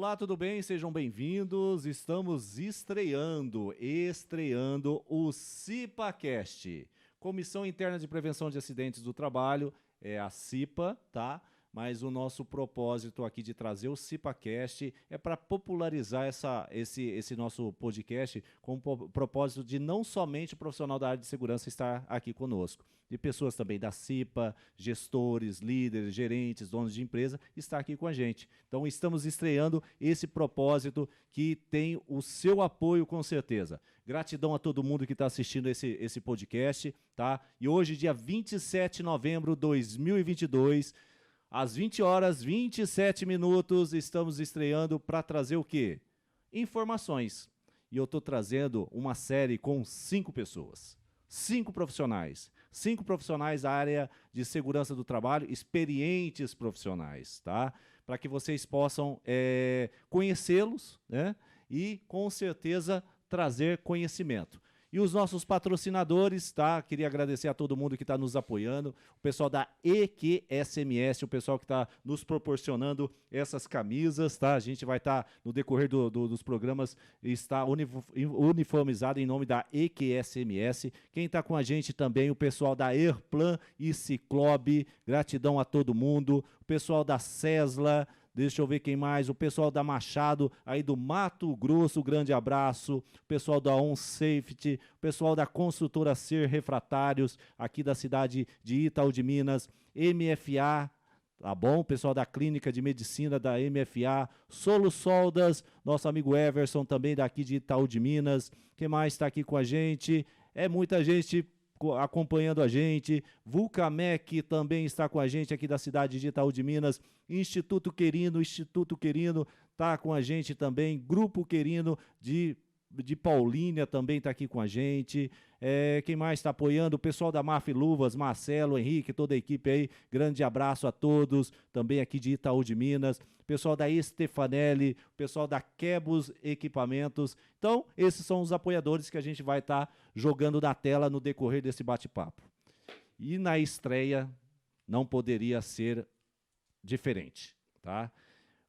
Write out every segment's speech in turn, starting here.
Olá, tudo bem? Sejam bem-vindos. Estamos estreando o CIPAcast, Comissão Interna de Prevenção de Acidentes do Trabalho, é a CIPA, tá? Mas o nosso propósito aqui de trazer o CIPAcast é para popularizar esse nosso podcast com o propósito de não somente o profissional da área de segurança estar aqui conosco, de pessoas também da CIPA, gestores, líderes, gerentes, donos de empresa, estar aqui com a gente. Então estamos estreando esse propósito que tem o seu apoio com certeza. Gratidão a todo mundo que está assistindo esse podcast, tá? E hoje, dia 27 de novembro de 2022, às 20 horas 27 minutos, estamos estreando para trazer o quê? Informações. E eu estou trazendo uma série com 5 pessoas. 5 profissionais. 5 profissionais da área de segurança do trabalho, experientes profissionais, tá? Para que vocês possam conhecê-los, né? E, com certeza, trazer conhecimento. E os nossos patrocinadores, tá? Queria agradecer a todo mundo que está nos apoiando, o pessoal da EQSMS, o pessoal que está nos proporcionando essas camisas, tá? A gente vai estar, no decorrer dos programas, está uniformizado em nome da EQSMS. Quem está com a gente também, o pessoal da Airplan e Ciclobe, gratidão a todo mundo. O pessoal da Cesla, deixa eu ver quem mais, o pessoal da Machado, aí do Mato Grosso, grande abraço, o pessoal da On Safety, o pessoal da Construtora Ser Refratários, aqui da cidade de Itaú de Minas, MFA, tá bom? O pessoal da Clínica de Medicina da MFA, Solo Soldas, nosso amigo Everson, também daqui de Itaú de Minas, quem mais está aqui com a gente? É muita gente acompanhando a gente, Vulcamec também está com a gente aqui da cidade de Itaú de Minas, Instituto Querino está com a gente também, Grupo Querino de Paulínia também está aqui com a gente, quem mais está apoiando? O pessoal da Maf Luvas, Marcelo, Henrique, toda a equipe aí, grande abraço a todos, também aqui de Itaú de Minas, pessoal da Stefanelli, o pessoal da Quebos Equipamentos. Então, esses são os apoiadores que a gente vai estar jogando na tela no decorrer desse bate-papo. E na estreia não poderia ser diferente, tá?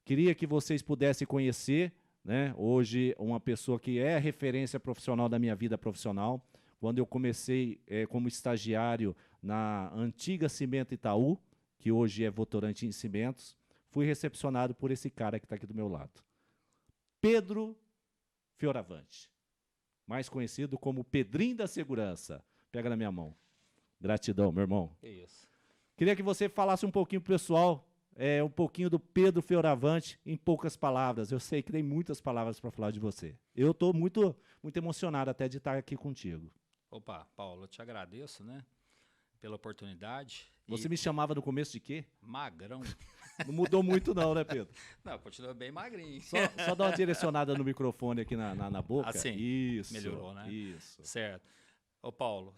Queria que vocês pudessem conhecer, né, hoje uma pessoa que é referência profissional da minha vida profissional. Quando eu comecei como estagiário na antiga Cimento Itaú, que hoje é Votorantim Cimentos, fui recepcionado por esse cara que está aqui do meu lado. Pedro Fioravante, mais conhecido como Pedrinho da Segurança. Pega na minha mão. Gratidão, meu irmão. É isso. Queria que você falasse um pouquinho pro pessoal, um pouquinho do Pedro Fioravante, em poucas palavras. Eu sei que tem muitas palavras para falar de você. Eu estou muito, muito emocionado até de estar aqui contigo. Opa, Paulo, eu te agradeço, né, pela oportunidade. Você me chamava no começo de quê? Magrão. Não mudou muito não, né, Pedro? Não, continua bem magrinho. Só dá uma direcionada no microfone aqui na boca. Assim, isso. melhorou, né? Isso. Certo. Ô, Paulo,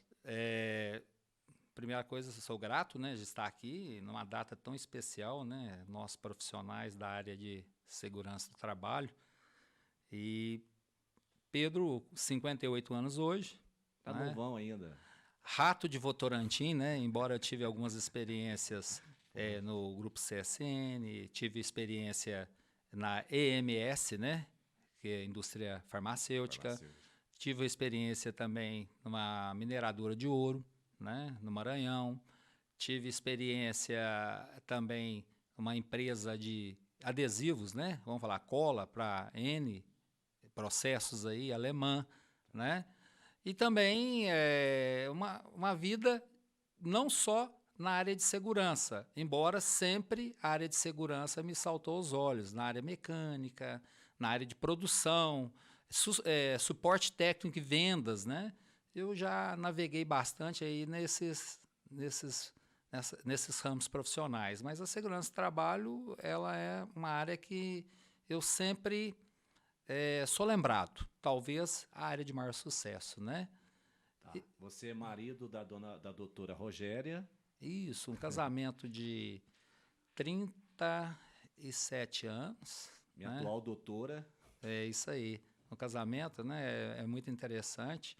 primeira coisa, eu sou grato, né, de estar aqui numa data tão especial, né, nós profissionais da área de segurança do trabalho. E Pedro, 58 anos hoje. Tá, né? Novão ainda. Rato de Votorantim, né? Embora eu tive algumas experiências no grupo CSN, tive experiência na EMS, né? Que é a indústria farmacêutica. Tive experiência também numa mineradora de ouro, né? No Maranhão. Tive experiência também numa empresa de adesivos, né? Vamos falar cola para N processos aí, alemã, né? E também uma vida não só na área de segurança, embora sempre a área de segurança me saltou aos olhos, na área mecânica, na área de produção, suporte técnico e vendas, né? Eu já naveguei bastante aí nesses ramos profissionais, mas a segurança do trabalho ela é uma área que eu sempre sou lembrado, talvez a área de maior sucesso, né? Tá. Você é marido da doutora Rogéria. Isso, um casamento de 37 anos. Minha né? atual doutora. É isso aí. Um casamento, né, é muito interessante.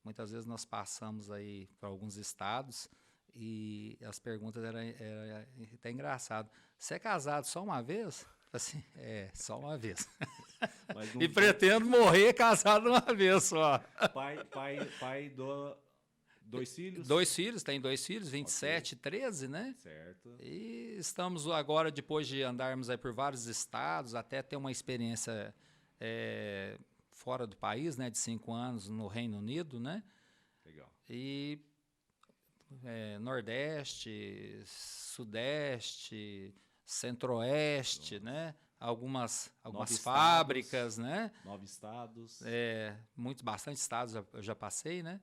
Muitas vezes nós passamos aí por alguns estados e as perguntas eram até engraçado. Você é casado só uma vez? Assim, só uma vez. Mas não E pretendo morrer casado uma vez só. pai do... Dois filhos? Tem 2 filhos, 27 e 13, né? Certo. E estamos agora, depois de andarmos aí por vários estados, até ter uma experiência fora do país, né? De 5 anos no Reino Unido, né? Legal. E Nordeste, Sudeste, Centro-Oeste, né? Algumas fábricas, né? 9 estados. Bastante estados eu já passei, né?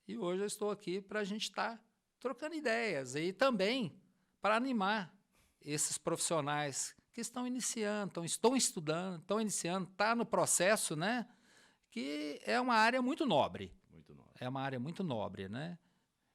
E hoje eu estou aqui para a gente estar trocando ideias e também para animar esses profissionais que estão iniciando, estão estudando, estão iniciando, está no processo, né? Que é uma área muito nobre. Muito nobre. É uma área muito nobre, né?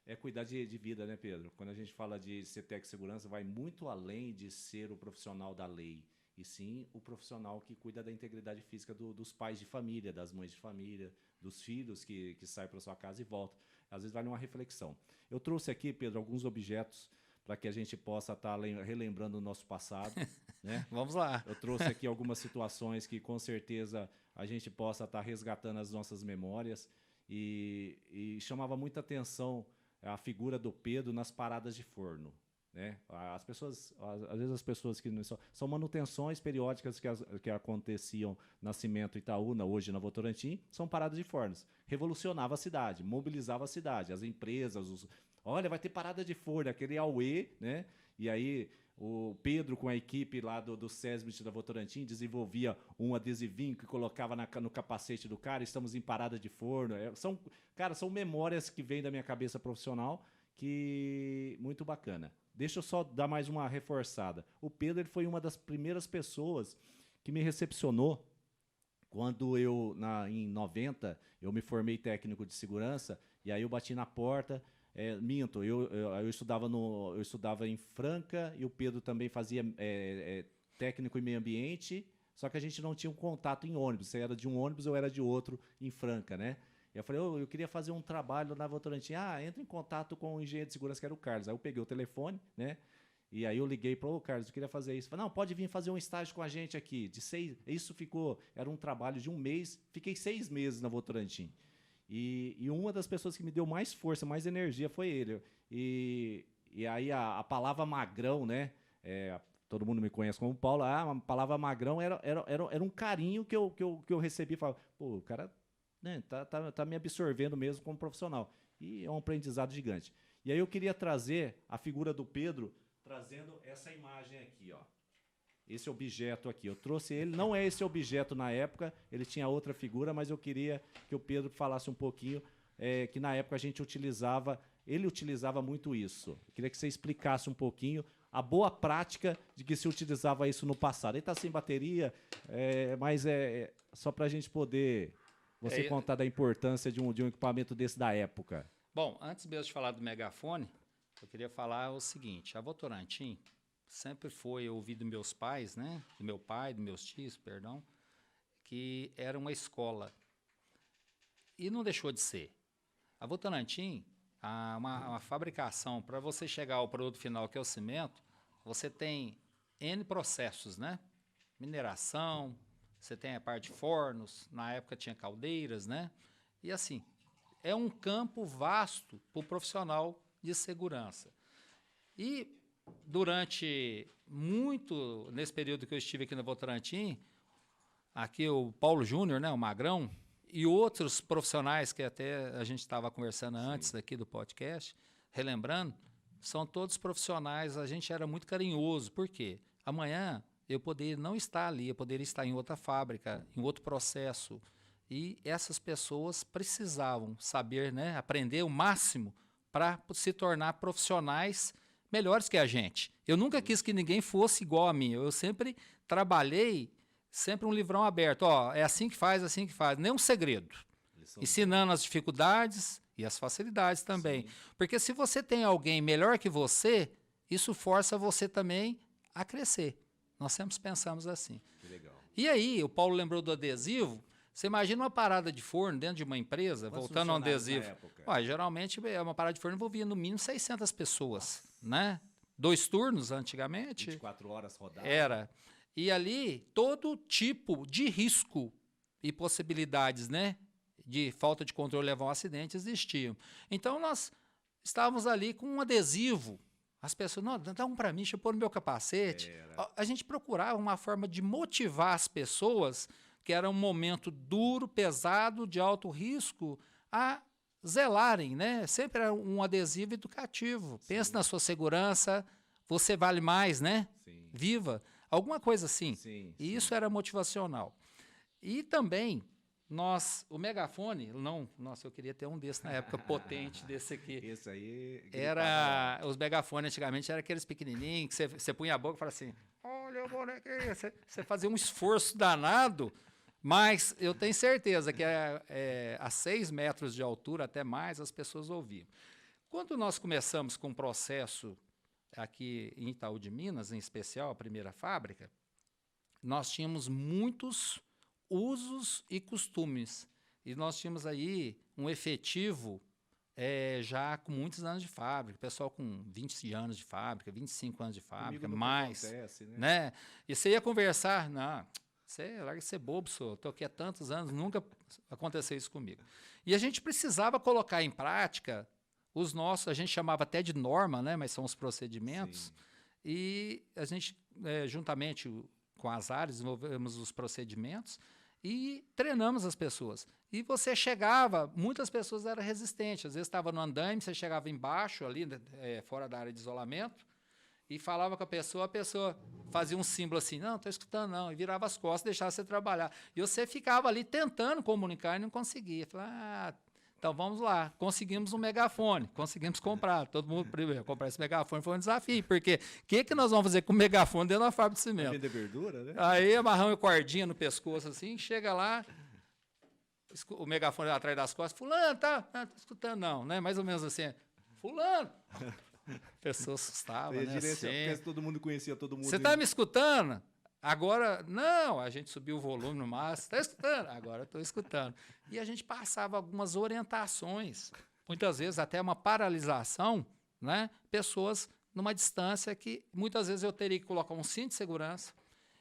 É cuidar de vida, né, Pedro? Quando a gente fala de CTEC Segurança, vai muito além de ser o profissional da lei, e sim o profissional que cuida da integridade física dos pais de família, das mães de família, dos filhos que saem para sua casa e voltam. Às vezes vale uma reflexão. Eu trouxe aqui, Pedro, alguns objetos para que a gente possa estar relembrando o nosso passado. Né? Vamos lá. Eu trouxe aqui algumas situações que com certeza a gente possa estar resgatando as nossas memórias e chamava muita atenção a figura do Pedro nas paradas de forno. Né? As pessoas, às vezes as pessoas que são manutenções periódicas que aconteciam na Cimento Itaúna, hoje na Votorantim, são paradas de fornos. Revolucionava a cidade, mobilizava a cidade, as empresas, olha, vai ter parada de forno, aquele auê, né? E aí o Pedro com a equipe lá do SESMIT da Votorantim desenvolvia um adesivinho que colocava no capacete do cara, estamos em parada de forno. São memórias que vêm da minha cabeça profissional que muito bacana. Deixa eu só dar mais uma reforçada. O Pedro ele foi uma das primeiras pessoas que me recepcionou quando em 90, eu me formei técnico de segurança, e aí eu bati na porta. Eu estudava em Franca, e o Pedro também fazia técnico em meio ambiente, só que a gente não tinha um contato em ônibus. Você era de um ônibus, eu era de outro em Franca, né? E eu falei, eu queria fazer um trabalho na Votorantim. Entra em contato com o engenheiro de segurança, que era o Carlos. Aí eu peguei o telefone, né? E aí eu liguei para o Carlos, eu queria fazer isso. Falei, não, pode vir fazer um estágio com a gente aqui. Era um trabalho de 1 mês, fiquei 6 meses na Votorantim. E uma das pessoas que me deu mais força, mais energia foi ele. E aí a palavra magrão, né? Todo mundo me conhece como Paulo. A palavra magrão era um carinho que eu recebi. Falava, pô, o cara, né, tá me absorvendo mesmo como profissional. E é um aprendizado gigante. E aí eu queria trazer a figura do Pedro, trazendo essa imagem aqui, ó. Esse objeto aqui. Eu trouxe ele, não é esse objeto na época, ele tinha outra figura, mas eu queria que o Pedro falasse um pouquinho, que na época a gente ele utilizava muito isso. Eu queria que você explicasse um pouquinho a boa prática de que se utilizava isso no passado. Ele está sem bateria, mas só para a gente poder contar da importância de um equipamento desse da época. Bom, antes mesmo de falar do megafone, eu queria falar o seguinte, a Votorantim sempre foi ouvido dos meus pais, né? Do meu pai, dos meus tios, perdão, que era uma escola. E não deixou de ser. A Votorantim, uma fabricação, para você chegar ao produto final, que é o cimento, você tem N processos, né? Mineração, você tem a parte de fornos, na época tinha caldeiras, né? E assim, é um campo vasto para o profissional de segurança. E nesse período que eu estive aqui na Votorantim, aqui o Paulo Júnior, né, o Magrão, e outros profissionais que até a gente estava conversando antes aqui do podcast, relembrando, são todos profissionais, a gente era muito carinhoso. Por quê? Amanhã eu poderia não estar ali, eu poderia estar em outra fábrica, em outro processo. E essas pessoas precisavam saber, né, aprender o máximo para se tornar profissionais melhores que a gente. Eu nunca quis que ninguém fosse igual a mim. Eu sempre trabalhei, sempre um livrão aberto. É assim que faz, nenhum segredo. Ensinando as dificuldades e as facilidades também. Sim. Porque se você tem alguém melhor que você, isso força você também a crescer. Nós sempre pensamos assim. Que legal. E aí, o Paulo lembrou do adesivo. Você imagina uma parada de forno dentro de uma empresa, voltando a um adesivo. Geralmente, uma parada de forno envolvia no mínimo 600 pessoas, né? 2 turnos antigamente. 24 horas rodando. Era. E ali, todo tipo de risco e possibilidades, né, de falta de controle levar a um acidente existiam. Então, nós estávamos ali com um adesivo. As pessoas, não, dá um para mim, deixa eu pôr no meu capacete. A gente procurava uma forma de motivar as pessoas, que era um momento duro, pesado, de alto risco, a zelarem, né? Sempre era um adesivo educativo. Sim. Pense na sua segurança, você vale mais, né? Sim. Viva. Alguma coisa assim. Sim, E isso era motivacional. E também, o megafone, nossa, eu queria ter um desse na época, potente desse aqui. Esse aí... Os megafones antigamente eram aqueles pequenininhos, que você punha a boca e falava assim, olha, bonequinho, você fazia um esforço danado, mas eu tenho certeza que a 6 metros de altura, até mais, as pessoas ouviam. Quando nós começamos com um processo aqui em Itaú de Minas, em especial, a primeira fábrica, nós tínhamos muitos usos e costumes. E nós tínhamos aí um efetivo já com muitos anos de fábrica, pessoal com 20 anos de fábrica, 25 anos de fábrica, mais. Acontece, né? E você ia conversar, não, larga de ser bobo, sou, estou aqui há tantos anos, nunca aconteceu isso comigo. E a gente precisava colocar em prática a gente chamava até de norma, né, mas são os procedimentos, Sim. e a gente, juntamente com as áreas, desenvolvemos os procedimentos e treinamos as pessoas. E você chegava, muitas pessoas eram resistentes, às vezes estava no andaime, você chegava embaixo, ali, fora da área de isolamento, e falava com a pessoa fazia um símbolo assim, não, estou escutando não, e virava as costas, deixava você trabalhar. E você ficava ali tentando comunicar e não conseguia. Falava, então vamos lá, conseguimos um megafone, conseguimos comprar. Todo mundo primeiro comprar esse megafone foi um desafio, porque o que nós vamos fazer com o megafone dentro da fábrica de cimento? Vender verdura, né? Aí amarramos a cordinha no pescoço assim, chega lá, o megafone atrás das costas, fulano, tá escutando não, né? Mais ou menos assim, fulano. A pessoa assustava, né? Assim, porque todo mundo conhecia todo mundo. Você está me escutando? Agora, não, a gente subiu o volume no máximo. Está escutando? Agora estou escutando. E a gente passava algumas orientações, muitas vezes até uma paralisação, né? Pessoas numa distância que muitas vezes eu teria que colocar um cinto de segurança,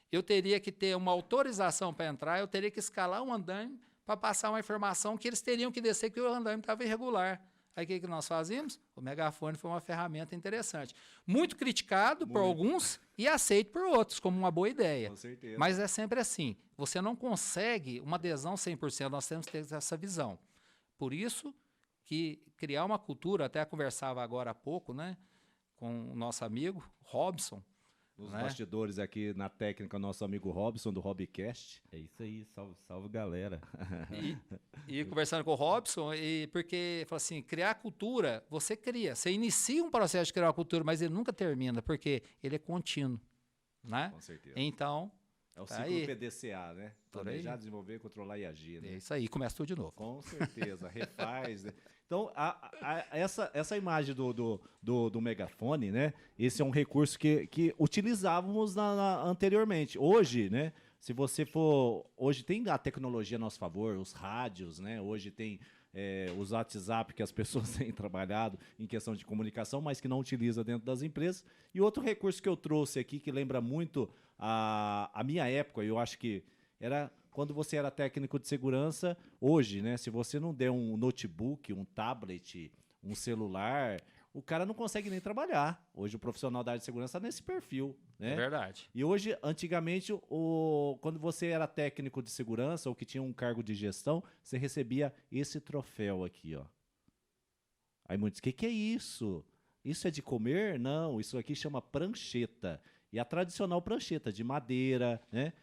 eu teria que ter uma autorização para entrar, eu teria que escalar um andaime para passar uma informação que eles teriam que descer, que o andaime estava irregular. Aí o que nós fazíamos? O megafone foi uma ferramenta interessante. Muito criticado por alguns e aceito por outros, como uma boa ideia. Com certeza. Mas é sempre assim. Você não consegue uma adesão 100%, nós temos que ter essa visão. Por isso que criar uma cultura, até conversava agora há pouco, né, com o nosso amigo Robson. Nos né? bastidores aqui na técnica, nosso amigo Robson, do Hobbycast. É isso aí, salve, salve galera. E conversando com o Robson, porque falou assim, criar cultura, você inicia um processo de criar uma cultura, mas ele nunca termina, porque ele é contínuo, né? Com certeza. então É o tá ciclo aí. PDCA, né? Por aí. Planejar, desenvolver, controlar e agir. Né? É isso aí, começa tudo de novo. Com certeza, refaz. Né? Então, essa imagem do megafone, né? Esse é um recurso que utilizávamos anteriormente. Hoje, né? Se você for... Hoje tem a tecnologia a nosso favor, os rádios, né? Hoje tem os WhatsApp que as pessoas têm trabalhado em questão de comunicação, mas que não utiliza dentro das empresas. E outro recurso que eu trouxe aqui, que lembra muito a minha época, eu acho que era quando você era técnico de segurança. Hoje, né? Se você não der um notebook, um tablet, um celular, o cara não consegue nem trabalhar. Hoje o profissional da área de segurança está nesse perfil, né? É verdade. E hoje, antigamente, quando você era técnico de segurança ou que tinha um cargo de gestão, você recebia esse troféu aqui, ó. Aí muitos, o que é isso? Isso é de comer? Não, isso aqui chama prancheta. E a tradicional prancheta, de madeira, né?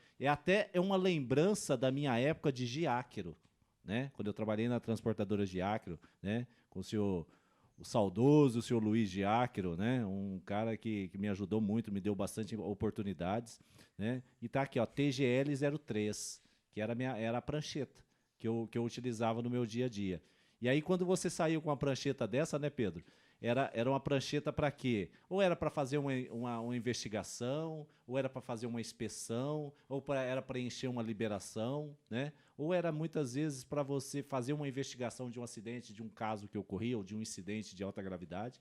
É uma lembrança da minha época de Giáquero, né? Quando eu trabalhei na transportadora Giáquero, né? Com o saudoso senhor Luiz Giáquero, né? Um cara que me ajudou muito, me deu bastante oportunidades, né? E tá aqui, ó, TGL 03, que era a prancheta que eu utilizava no meu dia a dia. E aí, quando você saiu com uma prancheta dessa, né, Pedro? Era uma prancheta para quê? Ou era para fazer uma investigação, ou era para fazer uma inspeção, ou era para preencher uma liberação, né? Ou era muitas vezes para você fazer uma investigação de um acidente, de um caso que ocorria, ou de um incidente de alta gravidade.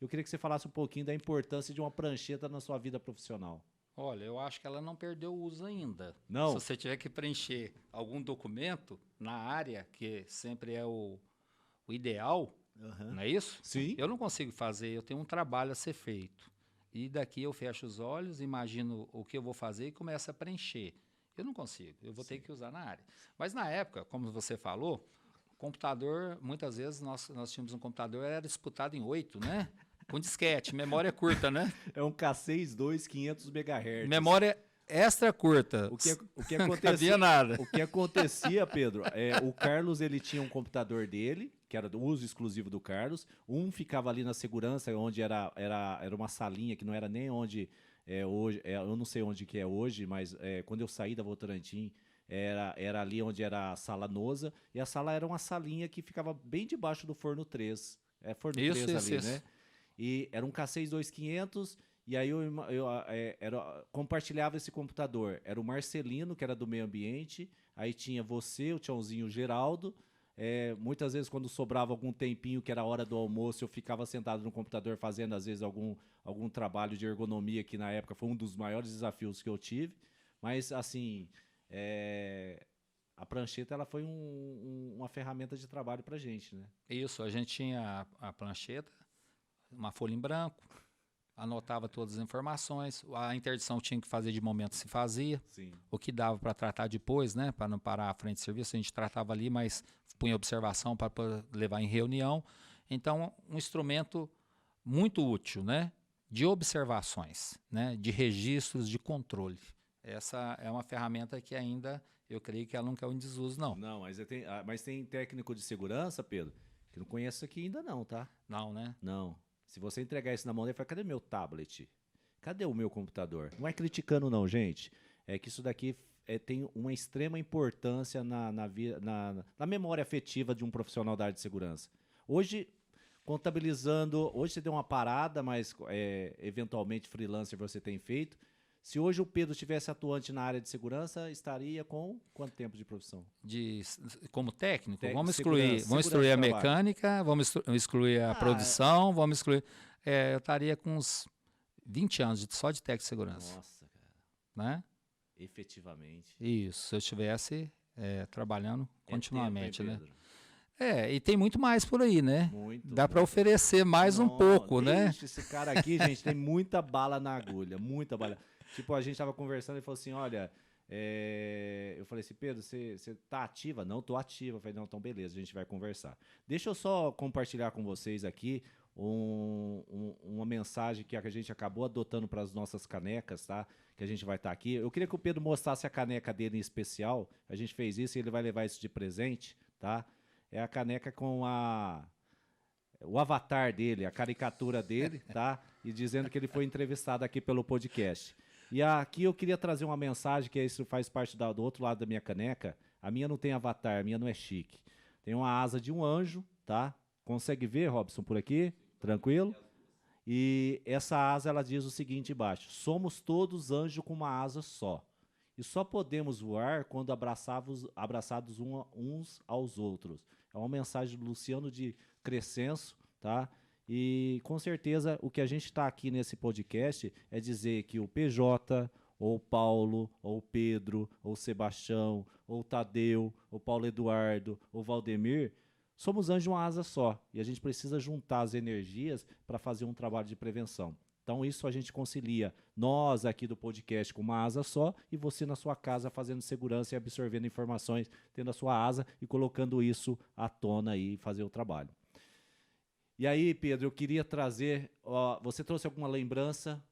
Eu queria que você falasse um pouquinho da importância de uma prancheta na sua vida profissional. Olha, eu acho que ela não perdeu o uso ainda. Não? Se você tiver que preencher algum documento na área, que sempre é o ideal, Aham. não é isso? Sim. Eu não consigo fazer, eu tenho um trabalho a ser feito. E daqui eu fecho os olhos, imagino o que eu vou fazer e começo a preencher. Eu não consigo, eu vou ter que usar na área. Mas na época, como você falou, computador, muitas vezes nós tínhamos um computador, era disputado em 8, né? Com disquete, memória curta, né? É um K62 500 MHz. Memória extra curta. O que Não acontecia, cabia nada. o que acontecia, Pedro, o Carlos ele tinha um computador dele, que era do uso exclusivo do Carlos. Um ficava ali na segurança, onde era uma salinha que não era nem onde é hoje. Eu não sei onde que é hoje, mas quando eu saí da Votorantim, era ali onde era a sala Nosa. E a sala era uma salinha que ficava bem debaixo do forno 3. É forno 3 ali, Isso. né? E era um K62500. E aí compartilhava esse computador. Era o Marcelino, que era do meio ambiente. Aí tinha você, o Tchãozinho, o Geraldo. Muitas vezes, quando sobrava algum tempinho, que era a hora do almoço, eu ficava sentado no computador fazendo, às vezes, algum trabalho de ergonomia, que na época foi um dos maiores desafios que eu tive. Mas, assim, a prancheta ela foi uma ferramenta de trabalho para a gente, né? Isso, a gente tinha a plancheta, uma folha em branco, anotava todas as informações, a interdição tinha que fazer de momento, se fazia. Sim. O que dava para tratar depois, né, para não parar à frente de serviço, a gente tratava ali, mas punha observação para levar em reunião. Então, um instrumento muito útil, né, de observações, né, de registros, de controle. Essa é uma ferramenta que ainda, eu creio que ela não caiu em desuso, não. Não, mas tem técnico de segurança, Pedro, que não conhece isso aqui ainda não, tá? Não, né? Não. Se você entregar isso na mão dele, fala, cadê meu tablet? Cadê o meu computador? Não é criticando não, gente. É que isso daqui tem uma extrema importância na memória afetiva de um profissional da área de segurança. Hoje, contabilizando, hoje você deu uma parada, mas eventualmente freelancer você tem feito. Se hoje o Pedro estivesse atuante na área de segurança, estaria com quanto tempo de profissão? Como técnico, vamos segurança excluir a do trabalho. mecânica, vamos excluir a produção, vamos excluir. Eu estaria com uns 20 anos só de técnico de segurança. Nossa, cara. Né? Efetivamente. Isso, se eu estivesse trabalhando continuamente, tempo, hein, né? Pedro? E tem muito mais por aí, né? Muito. Dá para oferecer mais um pouco, né? Deixa esse cara aqui, gente, tem muita bala na agulha, muita bala. Tipo, a gente tava conversando e falou assim, olha, eu falei assim, Pedro, você tá ativa? Não, tô ativa. Eu falei, não, então beleza, a gente vai conversar. Deixa eu só compartilhar com vocês aqui uma mensagem que a gente acabou adotando para as nossas canecas, tá? Que a gente vai estar aqui. Eu queria que o Pedro mostrasse a caneca dele em especial. A gente fez isso e ele vai levar isso de presente, tá? É a caneca com o avatar dele, a caricatura dele, tá? E dizendo que ele foi entrevistado aqui pelo podcast. E aqui eu queria trazer uma mensagem, que isso faz parte do outro lado da minha caneca. A minha não tem avatar, a minha não é chique. Tem uma asa de um anjo, tá? Consegue ver, Robson, por aqui? Tranquilo? E essa asa, ela diz o seguinte embaixo: somos todos anjos com uma asa só. E só podemos voar quando abraçados uns aos outros. É uma mensagem do Luciano de Crescenso, tá? E com certeza o que a gente está aqui nesse podcast é dizer que o PJ, ou o Paulo, ou o Pedro, ou o Sebastião, ou o Tadeu, ou o Paulo Eduardo, ou o Valdemir, somos anjos de uma asa só. E a gente precisa juntar as energias para fazer um trabalho de prevenção. Então isso a gente concilia nós aqui do podcast com uma asa só e você na sua casa fazendo segurança e absorvendo informações, tendo a sua asa e colocando isso à tona aí e fazer o trabalho. E aí, Pedro, eu queria trazer... você trouxe alguma lembrança?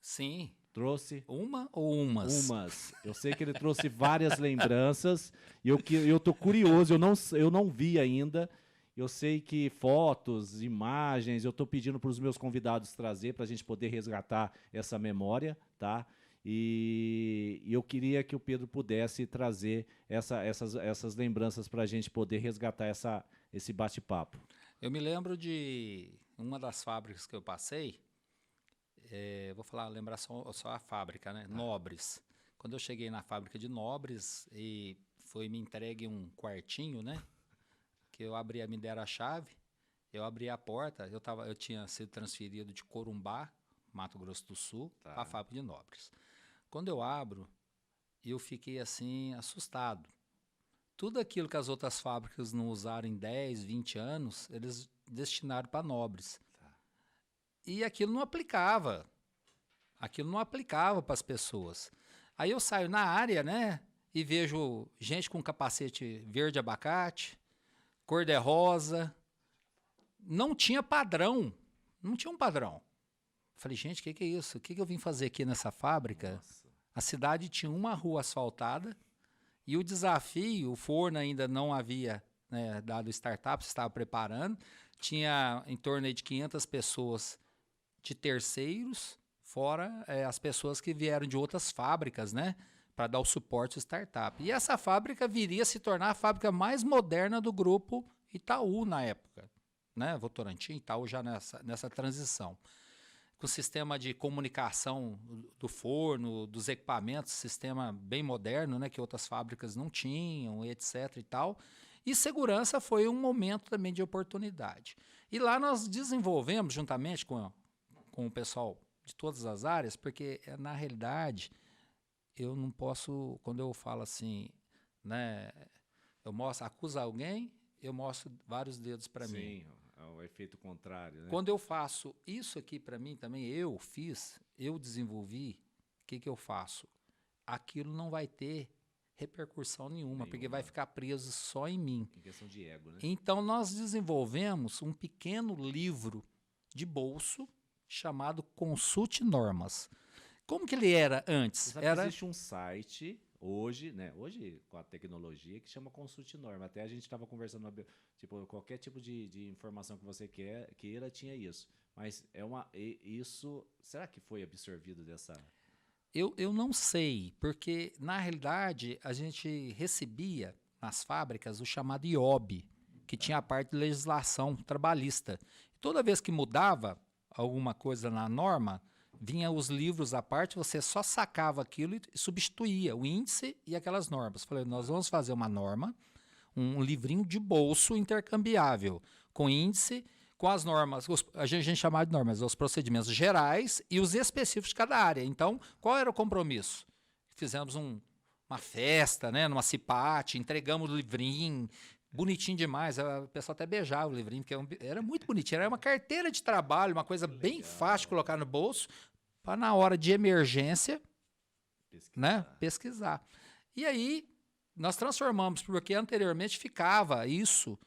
Sim. Trouxe? Uma ou umas? Umas. Eu sei que ele trouxe várias lembranças e eu tô curioso, eu não vi ainda. Eu sei que fotos, imagens, eu estou pedindo para os meus convidados trazer para a gente poder resgatar essa memória, tá? E eu queria que o Pedro pudesse trazer essas lembranças para a gente poder resgatar esse bate-papo. Eu me lembro de uma das fábricas que eu passei, vou lembrar só a fábrica, né? Nobres. Quando eu cheguei na fábrica de Nobres e foi me entregue um quartinho, né? Que eu abri, me deram a chave, eu abri a porta, eu tinha sido transferido de Corumbá Mato Grosso do Sul, Tá. para a fábrica de Nóbrega. Quando eu abro, eu fiquei assim, assustado. Tudo aquilo que as outras fábricas não usaram em 10, 20 anos, eles destinaram para Nóbrega. Tá. E aquilo não aplicava. Aquilo não aplicava para as pessoas. Aí eu saio na área, né, e vejo gente com capacete verde abacate, cor-de-rosa. Não tinha padrão. Não tinha um padrão. Falei, gente, o que é isso? O que eu vim fazer aqui nessa fábrica? Nossa. A cidade tinha uma rua asfaltada e o desafio, o forno ainda não havia, né, dado startup, estava preparando. Tinha em torno aí de 500 pessoas de terceiros, fora as pessoas que vieram de outras fábricas, né, para dar o suporte ao startup. E essa fábrica viria a se tornar a fábrica mais moderna do grupo Itaú na época, né, Votorantim, Itaú já nessa transição. Com o sistema de comunicação do forno, dos equipamentos, sistema bem moderno, né, que outras fábricas não tinham, etc. e tal. E segurança foi um momento também de oportunidade. E lá nós desenvolvemos, juntamente com o pessoal de todas as áreas, porque, na realidade, eu não posso, quando eu falo assim, né, eu acuso alguém, eu mostro vários dedos para mim. Sim, é o efeito contrário, né? Quando eu faço isso aqui para mim também, eu desenvolvi, o que eu faço? Aquilo não vai ter repercussão nenhuma, porque vai ficar preso só em mim. Em questão de ego, né? Então, nós desenvolvemos um pequeno livro de bolso chamado Consulte Normas. Como que ele era antes? Você sabe que existe um site hoje, né? Hoje, com a tecnologia, que chama Consulte Norma. Até a gente estava conversando, tipo, qualquer tipo de informação que você queira tinha isso. Mas isso, será que foi absorvido dessa? Eu não sei, porque na realidade a gente recebia nas fábricas o chamado IOB, que tinha a parte de legislação trabalhista. Toda vez que mudava alguma coisa na norma, vinha os livros à parte, você só sacava aquilo e substituía o índice e aquelas normas. Falei, nós vamos fazer uma norma, um livrinho de bolso intercambiável, com índice, com as normas, a gente chamava de normas, os procedimentos gerais e os específicos de cada área. Então, qual era o compromisso? Fizemos uma festa, né, numa CIPAT, entregamos o livrinho, bonitinho demais, o pessoal até beijava o livrinho, porque era muito bonitinho, era uma carteira de trabalho, uma coisa bem fácil de colocar no bolso, para na hora de emergência, pesquisar. E aí, nós transformamos, porque anteriormente ficava isso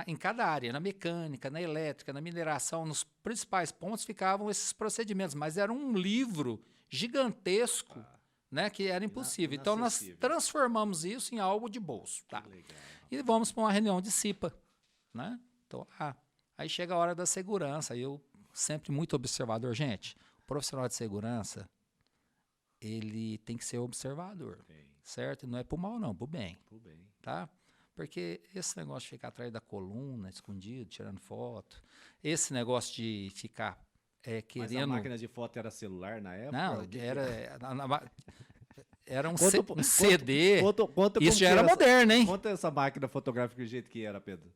em cada área, na mecânica, na elétrica, na mineração, nos principais pontos ficavam esses procedimentos, mas era um livro gigantesco, né, que era impossível. Então, nós transformamos isso em algo de bolso. Tá? E vamos para uma reunião de CIPA. Né? Então, aí chega a hora da segurança. Eu sempre muito observador. Gente, o profissional de segurança, ele tem que ser observador. Certo? Não é para o mal, não, para o bem. Tá? Porque esse negócio de ficar atrás da coluna, escondido, tirando foto, esse negócio de ficar querendo... Mas a máquina de foto era celular na época? Não, era um CD. Isso já era moderno, hein? Conta essa máquina fotográfica do jeito que era, Pedro.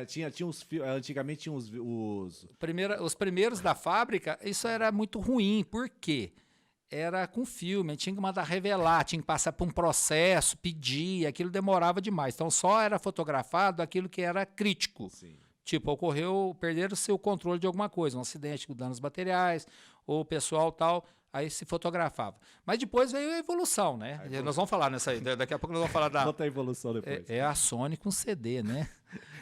Tinha uns antigamente tinha os primeiros da fábrica, isso era muito ruim. Por quê? Era com filme, tinha que mandar revelar, tinha que passar por um processo, pedir, aquilo demorava demais. Então, só era fotografado aquilo que era crítico. Sim. Tipo, perderam-se o controle de alguma coisa, um acidente com danos materiais, ou o pessoal tal, aí se fotografava. Mas depois veio a evolução, né? Nós vamos falar nessa aí, daqui a pouco nós vamos falar da... Conta a evolução depois. É a Sony com CD, né?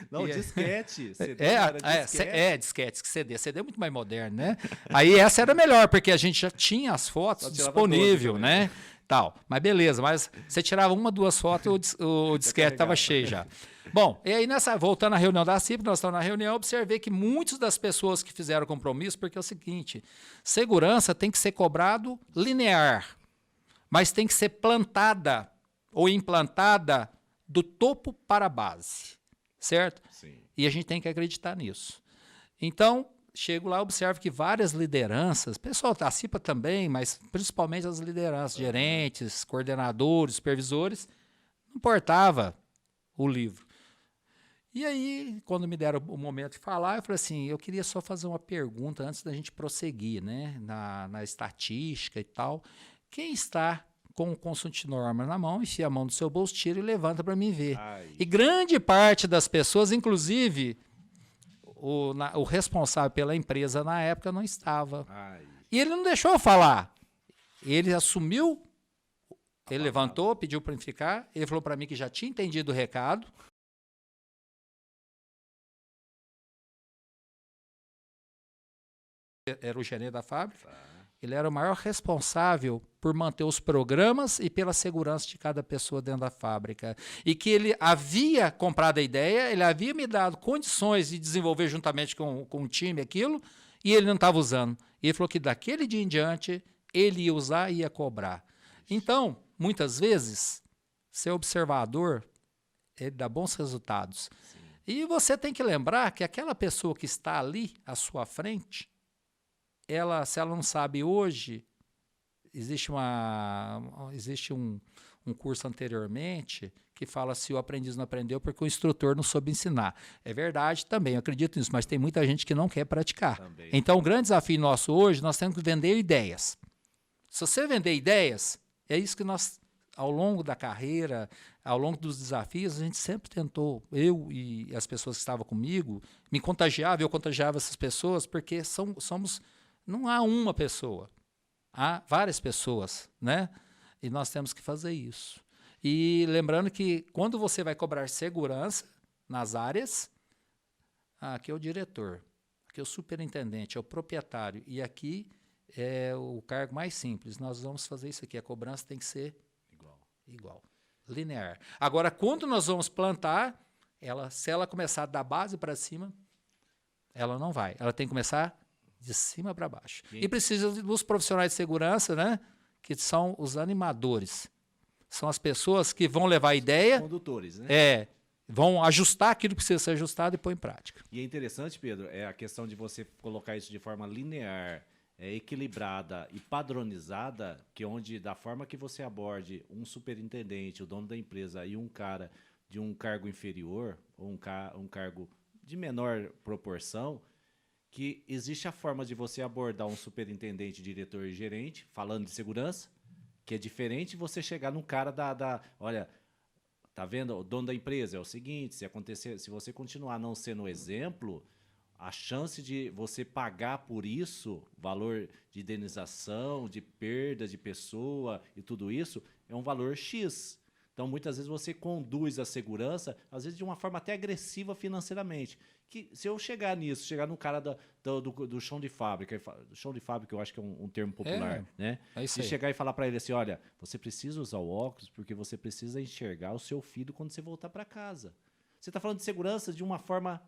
Não, disquete. CD disquete, CD. CD é muito mais moderno, né? Aí essa era melhor, porque a gente já tinha as fotos disponíveis, né? Tal. Mas beleza, mas você tirava 1, 2 fotos e o disquete estava cheio já. Bom, e aí voltando à reunião da CIP, nós estamos na reunião, observei que muitas das pessoas que fizeram compromisso, porque é o seguinte, segurança tem que ser cobrado linear, mas tem que ser plantada ou implantada do topo para a base, certo? Sim. E a gente tem que acreditar nisso. Então, chego lá, observo que várias lideranças, pessoal da CIPA também, mas principalmente as lideranças, gerentes, coordenadores, supervisores, não importava o livro. E aí, quando me deram o momento de falar, eu falei assim, eu queria só fazer uma pergunta antes da gente prosseguir, né, na estatística e tal. Quem está com o consulta de norma na mão, enfia a mão no seu bolso, tira e levanta para mim ver. Ai, E grande parte das pessoas, inclusive o responsável pela empresa na época, não estava. ai. E ele não deixou eu falar. Ele assumiu, ele levantou, pediu para mim ficar, ele falou para mim que já tinha entendido o recado. Era o gerente da fábrica. Ele era o maior responsável por manter os programas e pela segurança de cada pessoa dentro da fábrica. E que ele havia comprado a ideia, ele havia me dado condições de desenvolver juntamente com o time aquilo, e ele não estava usando. E ele falou que daquele dia em diante ele ia usar e ia cobrar. Então, muitas vezes, ser observador, ele dá bons resultados. Sim. E você tem que lembrar que aquela pessoa que está ali à sua frente, se ela não sabe hoje, existe um curso anteriormente que fala se o aprendiz não aprendeu porque o instrutor não soube ensinar. É verdade também, eu acredito nisso, mas tem muita gente que não quer praticar. Também. Então, o grande desafio nosso hoje, nós temos que vender ideias. Se você vender ideias, é isso que nós, ao longo da carreira, ao longo dos desafios, a gente sempre tentou, eu e as pessoas que estavam comigo, me contagiava, eu contagiava essas pessoas, porque somos... Não há uma pessoa, há várias pessoas, né? E nós temos que fazer isso. E lembrando que quando você vai cobrar segurança nas áreas, aqui é o diretor, aqui é o superintendente, é o proprietário, e aqui é o cargo mais simples. Nós vamos fazer isso aqui, a cobrança tem que ser igual, linear. Agora, quando nós vamos plantar, se ela começar da base para cima, ela não vai. Ela tem que começar de cima para baixo. E precisa dos profissionais de segurança, né? Que são os animadores. São as pessoas que vão levar a ideia. Condutores, né? Vão ajustar aquilo que precisa ser ajustado e pôr em prática. E é interessante, Pedro, a questão de você colocar isso de forma linear, equilibrada e padronizada, que onde da forma que você aborde um superintendente, o dono da empresa e um cara de um cargo inferior, ou um cargo de menor proporção, que existe a forma de você abordar um superintendente, diretor e gerente, falando de segurança, que é diferente de você chegar num cara olha, tá vendo? O dono da empresa é o seguinte, se você continuar não sendo exemplo, a chance de você pagar por isso, valor de indenização, de perda de pessoa e tudo isso, é um valor X. Então, muitas vezes você conduz a segurança, às vezes de uma forma até agressiva financeiramente. Que se eu chegar no cara do chão de fábrica, chão de fábrica eu acho que é um termo popular, né? É isso e aí. chegar e falar para ele assim, olha, você precisa usar o óculos porque você precisa enxergar o seu filho quando você voltar para casa. Você está falando de segurança de uma forma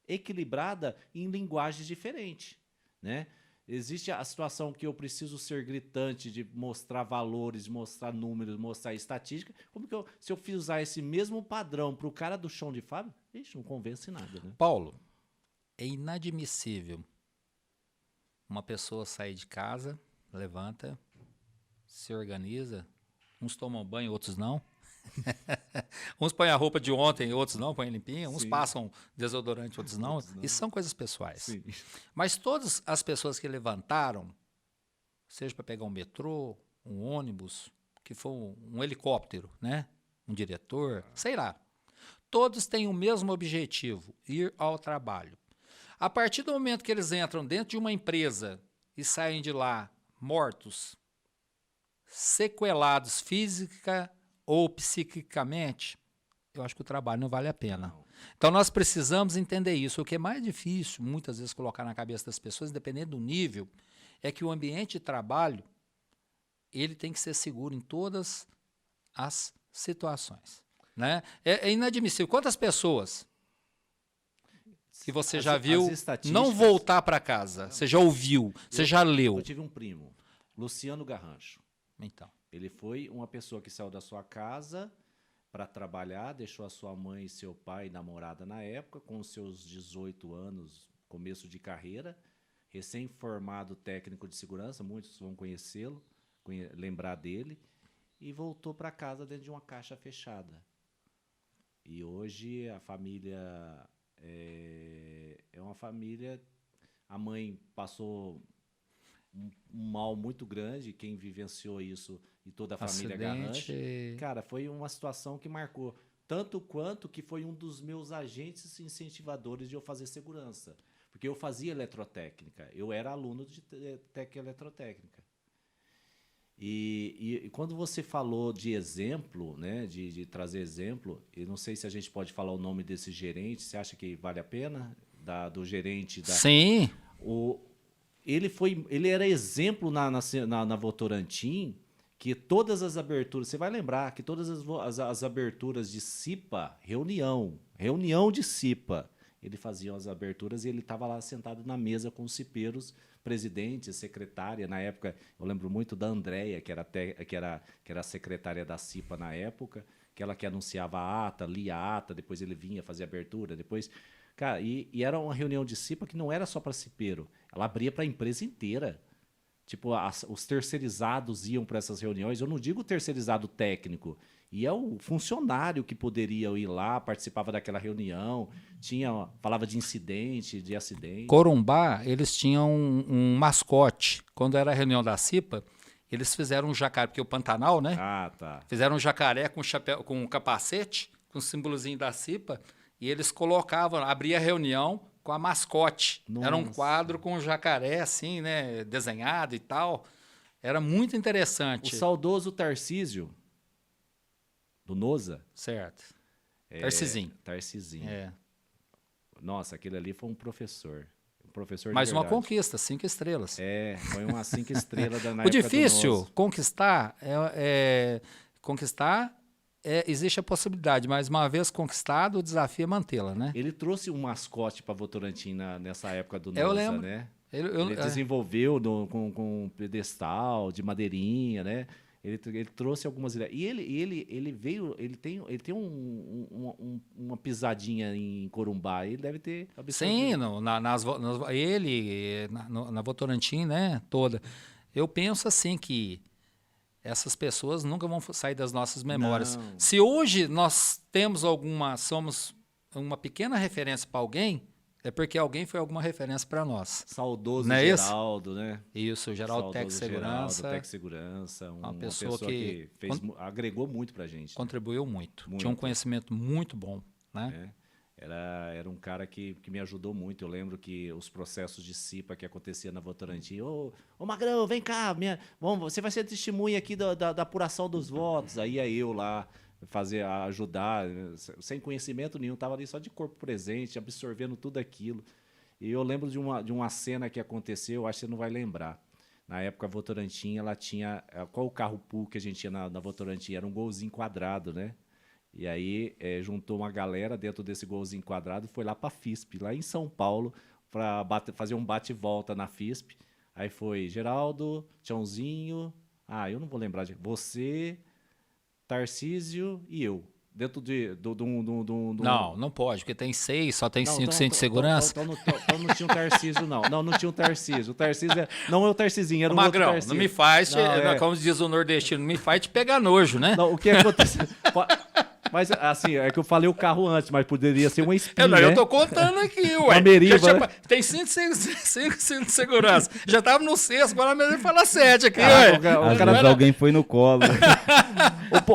equilibrada em linguagens diferentes, né? Existe a situação que eu preciso ser gritante de mostrar valores, mostrar números, mostrar estatística. Como que se eu fiz usar esse mesmo padrão para o cara do chão de fábrica, não convence nada, né? Paulo, é inadmissível uma pessoa sair de casa, levanta, se organiza, uns tomam banho, outros não. Uns põem a roupa de ontem, outros não, põem limpinha. Uns passam desodorante, outros não. Isso são coisas pessoais. Sim. Mas todas as pessoas que levantaram, seja para pegar um metrô, um ônibus, que for um helicóptero, né? Um diretor, sei lá. Todos têm o mesmo objetivo, ir ao trabalho. A partir do momento que eles entram dentro de uma empresa e saem de lá mortos, sequelados física ou psiquicamente, eu acho que o trabalho não vale a pena. Não. Então, nós precisamos entender isso. O que é mais difícil, muitas vezes, colocar na cabeça das pessoas, independente do nível, é que o ambiente de trabalho ele tem que ser seguro em todas as situações. Né? É inadmissível. Quantas pessoas que você já viu não voltar para casa? Você já ouviu, você já leu. Eu tive um primo, Luciano Garrancho. Então. Ele foi uma pessoa que saiu da sua casa para trabalhar, deixou a sua mãe e seu pai, namorada na época, com os seus 18 anos, começo de carreira, recém-formado técnico de segurança, muitos vão conhecê-lo, lembrar dele, e voltou para casa dentro de uma caixa fechada. E hoje a família é uma família. A mãe passou um mal muito grande, quem vivenciou isso e toda a família Garranche. Cara, foi uma situação que marcou. Tanto quanto que foi um dos meus agentes incentivadores de eu fazer segurança. Porque eu fazia eletrotécnica. Eu era aluno de eletrotécnica. E quando você falou de exemplo, né, de trazer exemplo, eu não sei se a gente pode falar o nome desse gerente, você acha que vale a pena? Do gerente da... Sim. Ele era exemplo na Votorantim, que todas as aberturas, você vai lembrar que todas as aberturas de CIPA, reunião de CIPA, ele fazia as aberturas e ele estava lá sentado na mesa com os cipeiros, presidente, secretária. Na época, eu lembro muito da Andréia, que era a secretária da CIPA na época, aquela que anunciava a ata, lia a ata, depois ele vinha fazer a abertura, depois... Cara, e era uma reunião de CIPA que não era só para cipeiro, ela abria para a empresa inteira. Tipo, os terceirizados iam para essas reuniões. Eu não digo terceirizado técnico, ia o funcionário que poderia ir lá, participava daquela reunião, falava de incidente, de acidente. Corumbá, eles tinham um mascote. Quando era a reunião da CIPA, eles fizeram um jacaré, porque o Pantanal, né? Ah, tá. Fizeram um jacaré com chapéu, com um capacete, com o símbolozinho da CIPA. E eles colocavam, abria a reunião com a mascote. Nossa. Era um quadro com um jacaré, assim, né, desenhado e tal. Era muito interessante. O saudoso Tarcísio, do NOSA. Certo. Tarcizinho. Tarcizinho. É. Nossa, aquele ali foi um professor. Um professor Mais de uma verdade. conquista, 5 estrelas. Foi uma 5 estrelas na O época difícil, do NOSA. conquistar, existe a possibilidade, mas uma vez conquistado, o desafio é mantê-la, né? Ele trouxe um mascote para Votorantim nessa época do Eu NOSA, lembro. né? Ele desenvolveu com um pedestal de madeirinha, né? Ele trouxe algumas ideias. E ele veio, ele tem uma pisadinha em Corumbá. Ele deve ter Sim, absorvido. na Votorantim, né, toda. Eu penso assim que essas pessoas nunca vão sair das nossas memórias. Não. Se hoje nós somos uma pequena referência para alguém, é porque alguém foi alguma referência para nós. Saudoso Não é isso? Geraldo, né? Isso, Geraldo Tec Segurança. Tec Segurança. Uma pessoa que agregou muito pra gente. Contribuiu muito. Muito. Tinha um conhecimento muito bom, né? Era um cara que me ajudou muito. Eu lembro que os processos de CIPA que acontecia na Votorantim, ô Magrão, vem cá, você vai ser testemunha aqui da apuração dos votos. Aí ia eu lá ajudar, sem conhecimento nenhum, estava ali só de corpo presente, absorvendo tudo aquilo. E eu lembro de uma cena que aconteceu, acho que você não vai lembrar. Na época, a Votorantim, ela tinha... Qual o carro pool que a gente tinha na Votorantim? Era um golzinho quadrado, né? E aí juntou uma galera dentro desse golzinho quadrado e foi lá para a FISP, lá em São Paulo, para fazer um bate-volta na FISP. Aí foi Geraldo, Tiãozinho, eu não vou lembrar de você, Tarcísio e eu. Dentro Não pode, porque tem 6, só tem 5 sem de segurança. Então não tinha um Tarcísio, não. Não tinha um Tarcísio. O Tarcísio não é o Tarcizinho, era um outro Magrão, Tarcísio. não me faz, como diz o nordestino, não me faz te pegar nojo, né? Não, o que aconteceu... Mas, assim, é que eu falei o carro antes, mas poderia ser uma Spin, né? Eu tô contando aqui, ué. Uma Meriva, né? Tem 5 de segurança. Já tava no 6, agora mesmo fala 7 aqui, ué. Às vezes alguém foi no colo.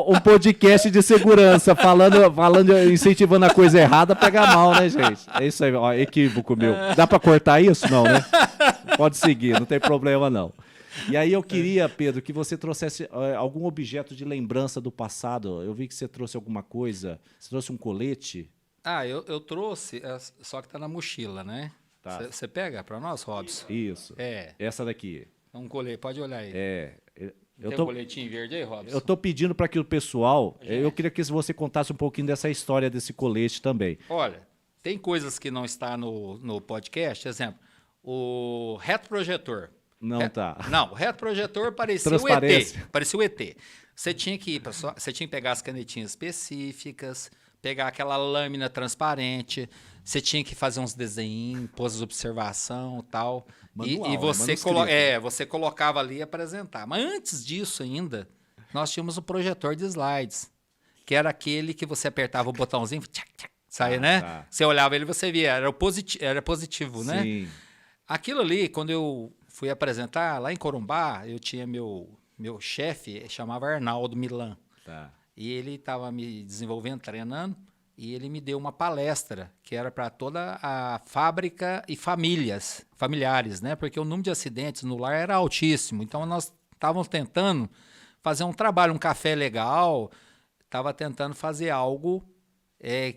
Um podcast de segurança, falando, incentivando a coisa errada, pega mal, né, gente? É isso aí, ó, equívoco meu. Dá pra cortar isso? Não, né? Pode seguir, não tem problema, não. E aí eu queria, Pedro, que você trouxesse algum objeto de lembrança do passado. Eu vi que você trouxe alguma coisa. Você trouxe um colete? Eu trouxe, só que tá na mochila, né? Você pega para nós, Robson? Isso. Essa daqui. Um colete, pode olhar aí. Tem um coletinho verde aí, Robson? Eu tô pedindo para que o pessoal... Eu queria que você contasse um pouquinho dessa história desse colete também. Olha, tem coisas que não está no podcast. Exemplo, o retroprojetor. Não tá. Não, o retroprojetor parecia o ET. Parecia o ET. Você tinha que pegar as canetinhas específicas, pegar aquela lâmina transparente, você tinha que fazer uns desenhos, poses de observação e tal. Manual, e você colocava ali e apresentava. Mas antes disso ainda, nós tínhamos o projetor de slides, que era aquele que você apertava o botãozinho, tchac, tchac, saía, Ah, né? tá. Você olhava ele, você via, era positivo, né? Sim. Aquilo ali, quando eu fui apresentar lá em Corumbá, eu tinha meu chefe, chamava Arnaldo Milan, Tá. e ele estava me desenvolvendo, treinando, e ele me deu uma palestra que era para toda a fábrica e familiares, né? Porque o número de acidentes no lar era altíssimo. Então nós estávamos tentando fazer um trabalho, um café legal, estava tentando fazer algo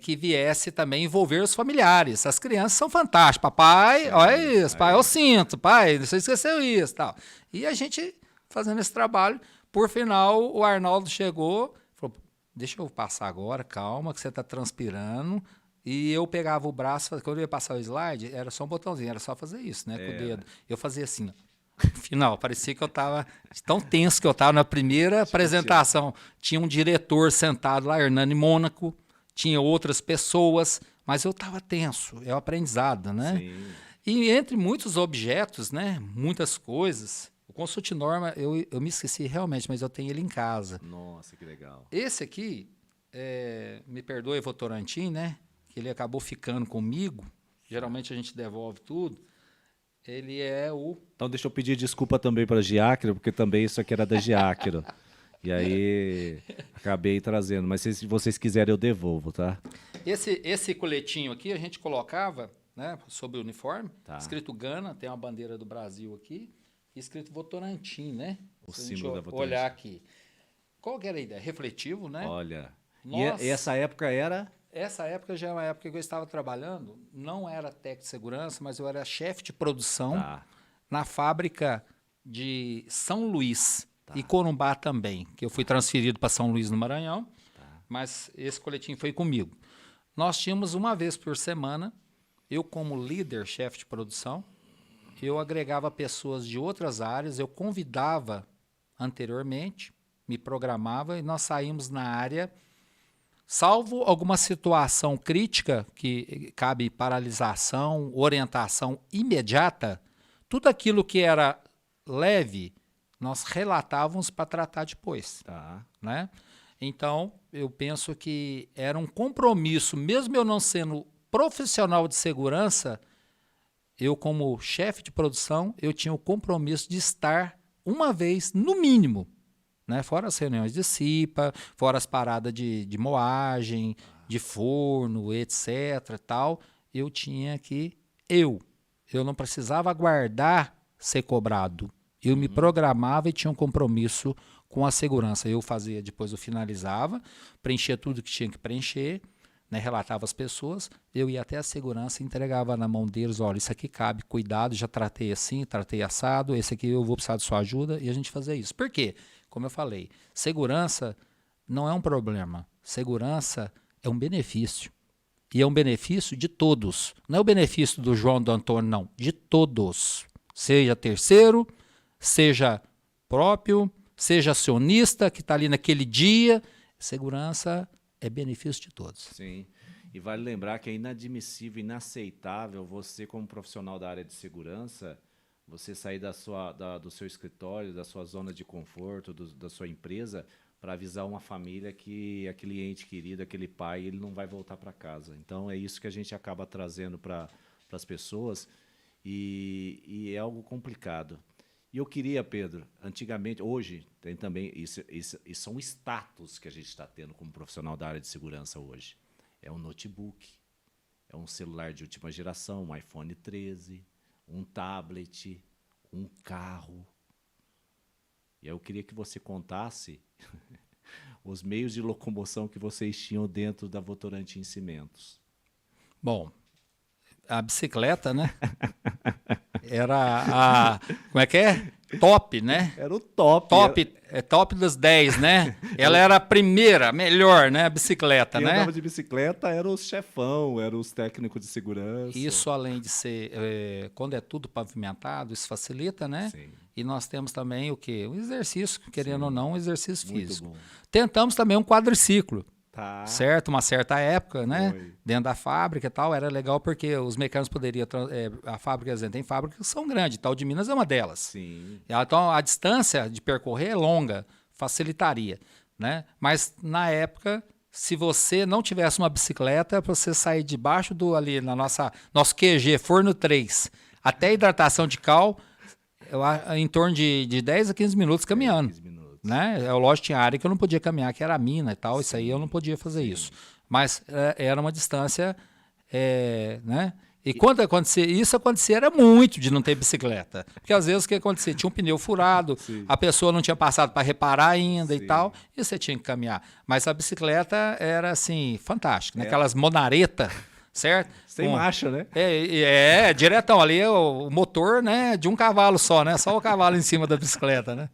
que viesse também envolver os familiares. As crianças são fantásticas. Papai, Sim, olha isso, pai, aí. eu sinto, pai, você esqueceu isso, tal. E a gente fazendo esse trabalho, por final o Arnaldo chegou, falou, deixa eu passar agora, calma, que você está transpirando. E eu pegava o braço, quando eu ia passar o slide, era só um botãozinho, era só fazer isso, né, com o dedo. Eu fazia assim, ó. Final, parecia que eu estava tão tenso que eu estava na primeira apresentação. Tinha um diretor sentado lá, Hernani Mônaco, tinha outras pessoas, mas eu estava tenso, é o aprendizado, né? Sim. E entre muitos objetos, né, muitas coisas, o Consult Norma, eu me esqueci realmente, mas eu tenho ele em casa. Nossa, que legal. Esse aqui, me perdoe, Votorantim, né, que ele acabou ficando comigo, geralmente a gente devolve tudo, ele é o... Então deixa eu pedir desculpa também para a Giáquero, porque também isso aqui era da Giáquero. E aí acabei trazendo, mas se vocês quiserem eu devolvo, tá? Esse coletinho aqui a gente colocava, né, sob o uniforme, Tá. escrito Gana, tem uma bandeira do Brasil aqui, e escrito Votorantim, né? O Se a gente símbolo da Votorantim. olhar aqui. Qual que era a ideia? Refletivo, né? Olha. Nossa. E essa época era? Essa época já é uma época que eu estava trabalhando, não era técnico de segurança, mas eu era chefe de produção Tá. na fábrica de São Luís Tá. e Corumbá também, que eu fui transferido para São Luís no Maranhão, mas esse coletinho foi comigo. Nós tínhamos uma vez por semana, eu como líder, chefe de produção, eu agregava pessoas de outras áreas, eu convidava anteriormente, me programava e nós saímos na área, salvo alguma situação crítica que cabe paralisação, orientação imediata, tudo aquilo que era leve, nós relatávamos para tratar depois, Tá. né? Então, eu penso que era um compromisso, mesmo eu não sendo profissional de segurança, eu como chefe de produção, eu tinha o compromisso de estar uma vez, no mínimo, né? Fora as reuniões de CIPA, fora as paradas de moagem, de forno, etc, tal, eu tinha que, eu não precisava aguardar ser cobrado. Eu me programava e tinha um compromisso com a segurança. Eu fazia, depois eu finalizava, preenchia tudo que tinha que preencher, né, relatava as pessoas, eu ia até a segurança e entregava na mão deles, olha, isso aqui cabe, cuidado, já tratei assim, tratei assado, esse aqui eu vou precisar de sua ajuda, e a gente fazia isso. Por quê? Como eu falei, segurança não é um problema, segurança é um benefício. E é um benefício de todos. Não é o benefício do João, do Antônio, não, de todos. Seja terceiro, seja próprio, seja acionista que está ali naquele dia, segurança é benefício de todos. Sim. E vale lembrar que é inadmissível, inaceitável você, como profissional da área de segurança, você sair do seu escritório, da sua zona de conforto, da sua empresa, para avisar uma família que aquele ente querido, aquele pai, ele não vai voltar para casa. Então é isso que a gente acaba trazendo para as pessoas e é algo complicado. E eu queria, Pedro, antigamente, hoje, tem também, isso é um status que a gente está tendo como profissional da área de segurança hoje. É um notebook, é um celular de última geração, um iPhone 13, um tablet, um carro. E aí eu queria que você contasse os meios de locomoção que vocês tinham dentro da Votorantim Cimentos. Bom, a bicicleta, né? Era a... Como é que é? Top, né? Era o top. Top dos 10, né? Ela era a primeira, a melhor, né? A bicicleta, Quem né? andava de bicicleta era os chefão, eram os técnicos de segurança. Isso, além de ser... quando é tudo pavimentado, isso facilita, né? Sim. E nós temos também o quê? Um exercício, querendo ou não, um exercício Muito físico. bom. Tentamos também um quadriciclo. Tá. Certo? Uma certa época, né? Foi. Dentro da fábrica e tal, era legal porque os mecânicos poderiam... a fábrica, tem fábricas que são grandes, tal de Minas é uma delas. Sim. Então, a distância de percorrer é longa, facilitaria, né? Mas, na época, se você não tivesse uma bicicleta, para você sair debaixo ali na nosso QG, Forno 3, até a hidratação de cal, em torno de 10 a 15 minutos caminhando. 15 minutos. Né? Lógico, tinha área que eu não podia caminhar, que era a mina e tal, isso aí eu não podia fazer isso. Mas era uma distância, né? E quando isso acontecia era muito de não ter bicicleta. Porque às vezes o que acontecia? Tinha um pneu furado, a pessoa não tinha passado para reparar ainda e tal, e você tinha que caminhar. Mas a bicicleta era assim, fantástica, naquelas monaretas, certo? Sem marcha, né? Diretão ali, o motor, né, de um cavalo só, né? Só o cavalo em cima da bicicleta, né?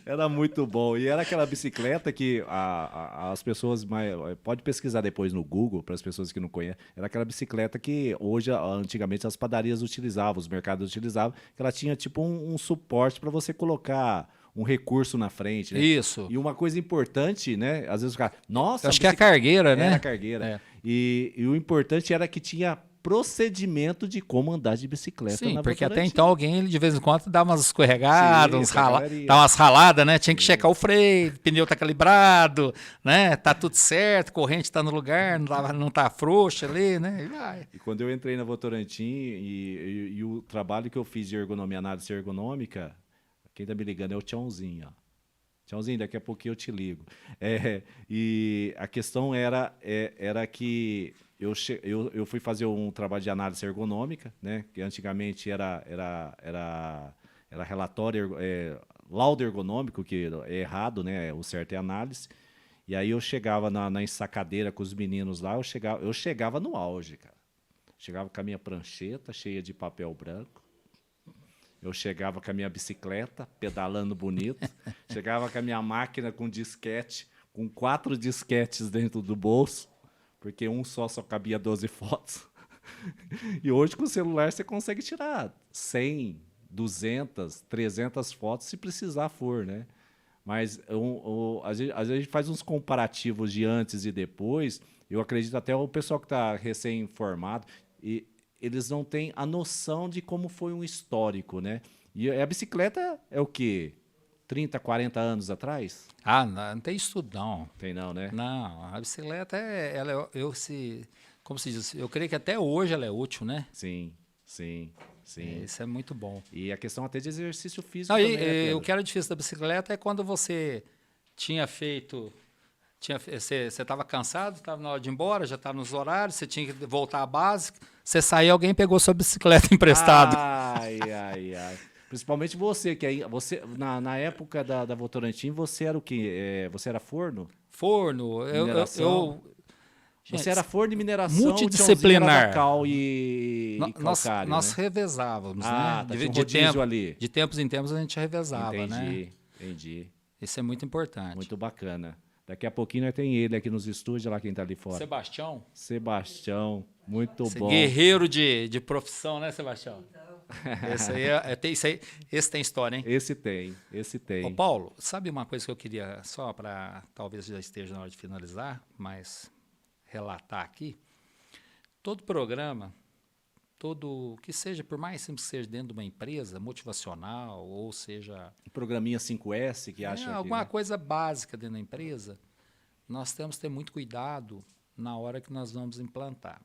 Era muito bom. E era aquela bicicleta que as pessoas... Pode pesquisar depois no Google, para as pessoas que não conhecem. Era aquela bicicleta que hoje, antigamente, as padarias utilizavam, os mercados utilizavam, que ela tinha tipo um suporte para você colocar um recurso na frente, né? Isso. E uma coisa importante, né? Às vezes o cara... Nossa, acho que é a cargueira, né? Era a cargueira. E o importante era que tinha procedimento de como andar de bicicleta. Sim, porque até então alguém de vez em quando dava umas escorregadas, dava umas raladas, né? Tinha que checar o freio, o pneu tá calibrado, né? Tá tudo certo, corrente tá no lugar, não tá frouxa ali, né? E quando eu entrei na Votorantim e o trabalho que eu fiz de ergonomia, análise ergonômica, quem tá me ligando é o Tchãozinho, ó. Tchãozinho, daqui a pouquinho eu te ligo. E a questão era que eu fui fazer um trabalho de análise ergonômica, né? Que antigamente era relatório, laudo ergonômico, que é errado, né? O certo é análise. E aí eu chegava na ensacadeira com os meninos lá, eu chegava no auge, cara. Chegava com a minha prancheta cheia de papel branco. Eu chegava com a minha bicicleta, pedalando bonito. Chegava com a minha máquina com disquete, com 4 disquetes dentro do bolso, porque um só cabia 12 fotos. E hoje, com o celular, você consegue tirar 100, 200, 300 fotos, se precisar for, né? Mas às vezes a gente faz uns comparativos de antes e depois. Eu acredito até o pessoal que está recém-formado, e eles não têm a noção de como foi um histórico, né? E a bicicleta é o quê? 30, 40 anos atrás? Ah, não tem isso tudo, não. Tem não, né? Não, a bicicleta, como se diz, eu creio que até hoje ela é útil, né? Sim. Isso é muito bom. E a questão até de exercício físico não, também. O que era difícil da bicicleta é quando você tinha feito... Você estava cansado, estava na hora de ir embora, já estava nos horários, você tinha que voltar à base, você saía, alguém pegou sua bicicleta emprestada. Ai. Principalmente você, que aí, na época da Votorantim, você era o quê? Você era forno? Forno. Você era forno e mineração, multidisciplinar. Cal e calcário, nós né? revezávamos, né? Tá, tinha ali. De tempos em tempos a gente revezava, né? Entendi. Isso é muito importante. Muito bacana. Daqui a pouquinho nós tem ele aqui nos estúdios, lá quem tá ali fora. Sebastião, muito bom. Guerreiro de profissão, né, Sebastião? Esse tem história, hein? Esse tem. Ô, Paulo, sabe uma coisa que eu queria, só para, talvez já esteja na hora de finalizar, mas relatar aqui? Todo programa, que seja, por mais simples que seja dentro de uma empresa, motivacional, ou seja... Programinha 5S, que acha alguma coisa básica dentro da empresa, nós temos que ter muito cuidado na hora que nós vamos implantar.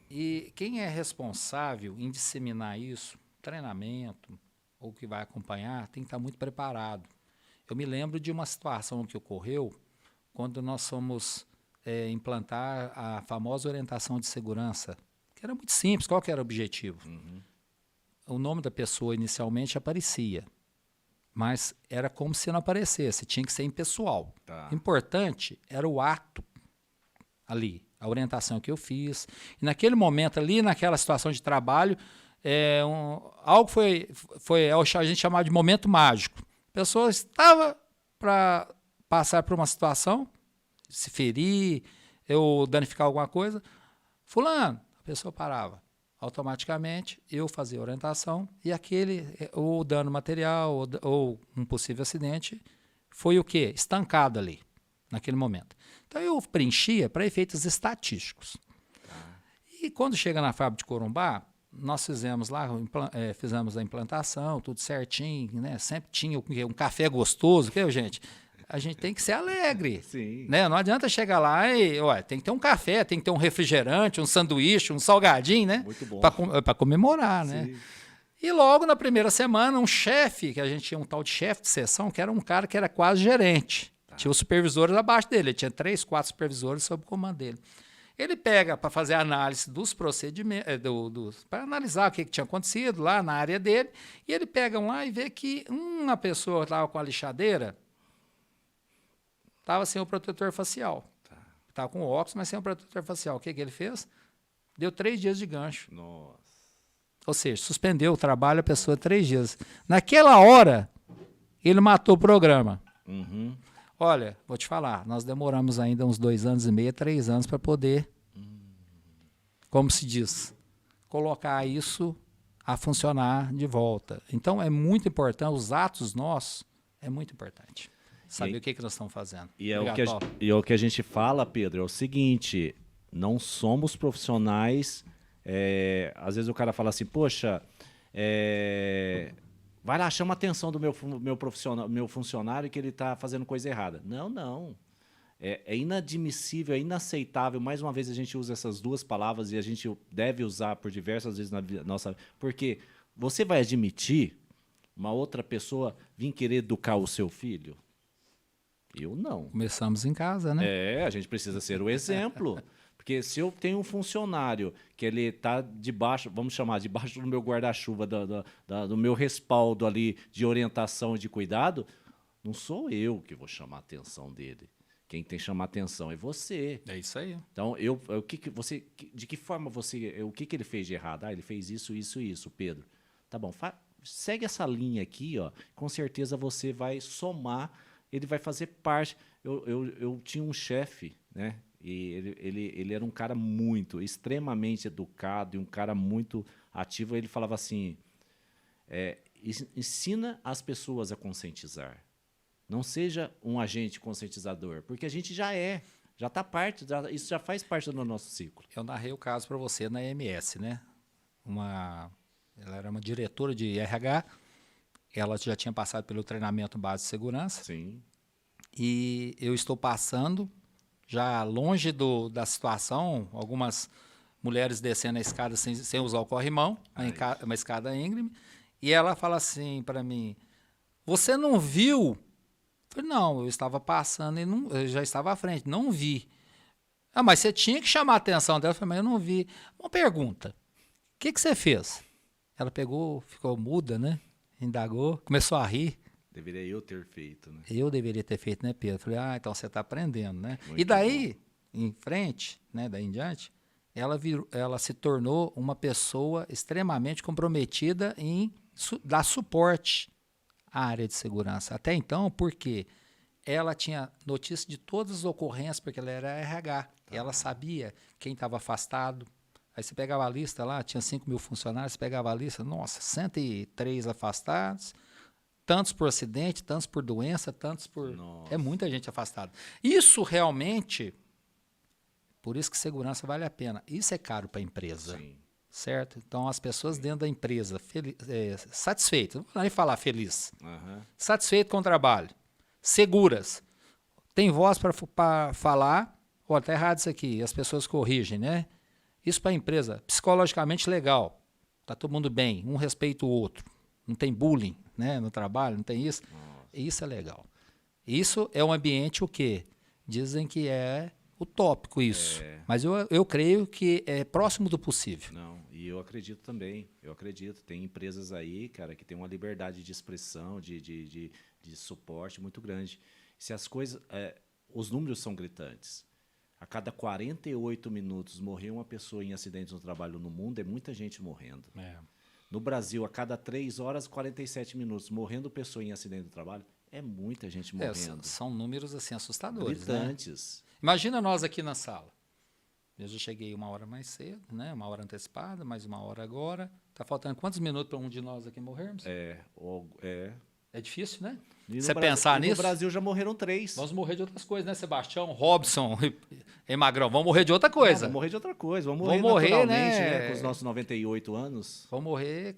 E quem é responsável em disseminar isso, treinamento, ou que vai acompanhar, tem que estar muito preparado. Eu me lembro de uma situação que ocorreu quando nós fomos implantar a famosa orientação de segurança, que era muito simples. Qual que era o objetivo? O nome da pessoa inicialmente aparecia, mas era como se não aparecesse, tinha que ser impessoal. Tá. Importante era o ato ali, a orientação que eu fiz. E naquele momento ali, naquela situação de trabalho, algo a gente chamava de momento mágico. A pessoa estava para passar por uma situação, se ferir, ou danificar alguma coisa. Fulano, a pessoa parava. Automaticamente, eu fazia a orientação e o dano material ou um possível acidente foi o quê? Estancado ali, naquele momento. Então, eu preenchia para efeitos estatísticos. E quando chega na fábrica de Corumbá, nós fizemos a implantação, tudo certinho, né? Sempre tinha um café gostoso, que gente? A gente tem que ser alegre. Sim. Né? Não adianta chegar lá e, tem que ter um café, tem que ter um refrigerante, um sanduíche, um salgadinho, né? Muito bom. Para comemorar, Sim. né? E logo na primeira semana, um chefe, que a gente tinha um tal de chefe de seção, que era um cara que era quase gerente. Tinha os supervisores abaixo dele, ele tinha 3, 4 supervisores sob o comando dele. Ele pega para fazer a análise dos procedimentos, para analisar o que tinha acontecido lá na área dele, e ele pega lá e vê que uma pessoa estava com a lixadeira, estava sem o protetor facial. Estava com óculos, mas sem o protetor facial. O que ele fez? Deu 3 dias de gancho. Nossa. Ou seja, suspendeu o trabalho a pessoa 3 dias. Naquela hora, ele matou o programa. Uhum. Olha, vou te falar, nós demoramos ainda uns 2 anos e meio, 3 anos para poder, como se diz, colocar isso a funcionar de volta. Então, é muito importante, os atos nossos, é muito importante. Saber o que nós estamos fazendo. E é, Obrigado, o que a gente fala, Pedro, é o seguinte, não somos profissionais, às vezes o cara fala assim, poxa, vai lá, chama a atenção do meu funcionário que ele está fazendo coisa errada. Não. É inadmissível, é inaceitável. Mais uma vez a gente usa essas duas palavras e a gente deve usar por diversas vezes na nossa... Porque você vai admitir uma outra pessoa vir querer educar o seu filho? Eu não. Começamos em casa, né? A gente precisa ser o exemplo. Porque se eu tenho um funcionário que ele está debaixo, vamos chamar, debaixo do meu guarda-chuva, do meu respaldo ali de orientação e de cuidado, não sou eu que vou chamar a atenção dele. Quem tem que chamar a atenção é você. É isso aí. Então, de que forma você, o que ele fez de errado? Ele fez isso, Pedro. Tá bom, segue essa linha aqui, ó. Com certeza você vai somar, ele vai fazer parte. Eu tinha um chefe, né? E ele era um cara extremamente educado e um cara muito ativo. Ele falava assim, ensina as pessoas a conscientizar. Não seja um agente conscientizador, porque a gente já está isso já faz parte do nosso ciclo. Eu narrei o caso para você na EMS, né? Ela era uma diretora de RH, ela já tinha passado pelo treinamento base de segurança. Sim. E eu estou passando, já longe da situação, algumas mulheres descendo a escada sem usar o corrimão, uma escada íngreme, e ela fala assim para mim, você não viu? Eu falei, não, eu estava passando e eu já estava à frente, não vi. Ah, mas você tinha que chamar a atenção dela. Eu falei, mas eu não vi. Uma pergunta, o que você fez? Ela pegou, ficou muda, né? Indagou, começou a rir. Deveria eu ter feito, né? Eu deveria ter feito, né, Pedro? Eu falei, então você está aprendendo, né? Muito e daí, em frente, né, daí em diante, ela se tornou uma pessoa extremamente comprometida em dar suporte à área de segurança. Até então, porque ela tinha notícia de todas as ocorrências, porque ela era RH. Ela sabia quem estava afastado. Aí você pegava a lista lá, tinha 5.000 funcionários, você pegava a lista, nossa, 103 afastados, tantos por acidente, tantos por doença, tantos por... Nossa. É muita gente afastada. Isso realmente, por isso que segurança vale a pena. Isso é caro para a empresa. Sim. Certo? Então, as pessoas dentro da empresa satisfeitas, não vou nem falar feliz, satisfeitas com o trabalho, seguras, tem voz para falar, ou até errado isso aqui, as pessoas corrigem, né? Isso para a empresa, psicologicamente legal, está todo mundo bem, um respeita o outro, não tem bullying, né, no trabalho, não tem isso. Isso é legal. Isso é um ambiente o quê? Dizem que é utópico isso, mas eu creio que é próximo do possível. Não, e eu acredito também, tem empresas aí, cara, que tem uma liberdade de expressão, de suporte muito grande. Se as coisas, os números são gritantes. A cada 48 minutos morrer uma pessoa em acidentes no trabalho no mundo, é muita gente morrendo. No Brasil, a cada 3 horas e 47 minutos morrendo pessoa em acidente no trabalho, é muita gente morrendo. São números assim assustadores, gritantes. Né? Imagina nós aqui na sala. Eu já cheguei 1 hora mais cedo, né? 1 hora antecipada, mais 1 hora agora. Tá faltando quantos minutos para um de nós aqui morrermos? É difícil, né? E no Você Brasil- pensar e nisso. No Brasil já morreram 3. Vamos morrer de outras coisas, né, Sebastião? Robson e Magrão, vamos morrer de outra Não, coisa. vamos morrer de outra coisa. Vamos Vamos morrer morrer, naturalmente, né? né? Com os nossos 98 anos. Vamos morrer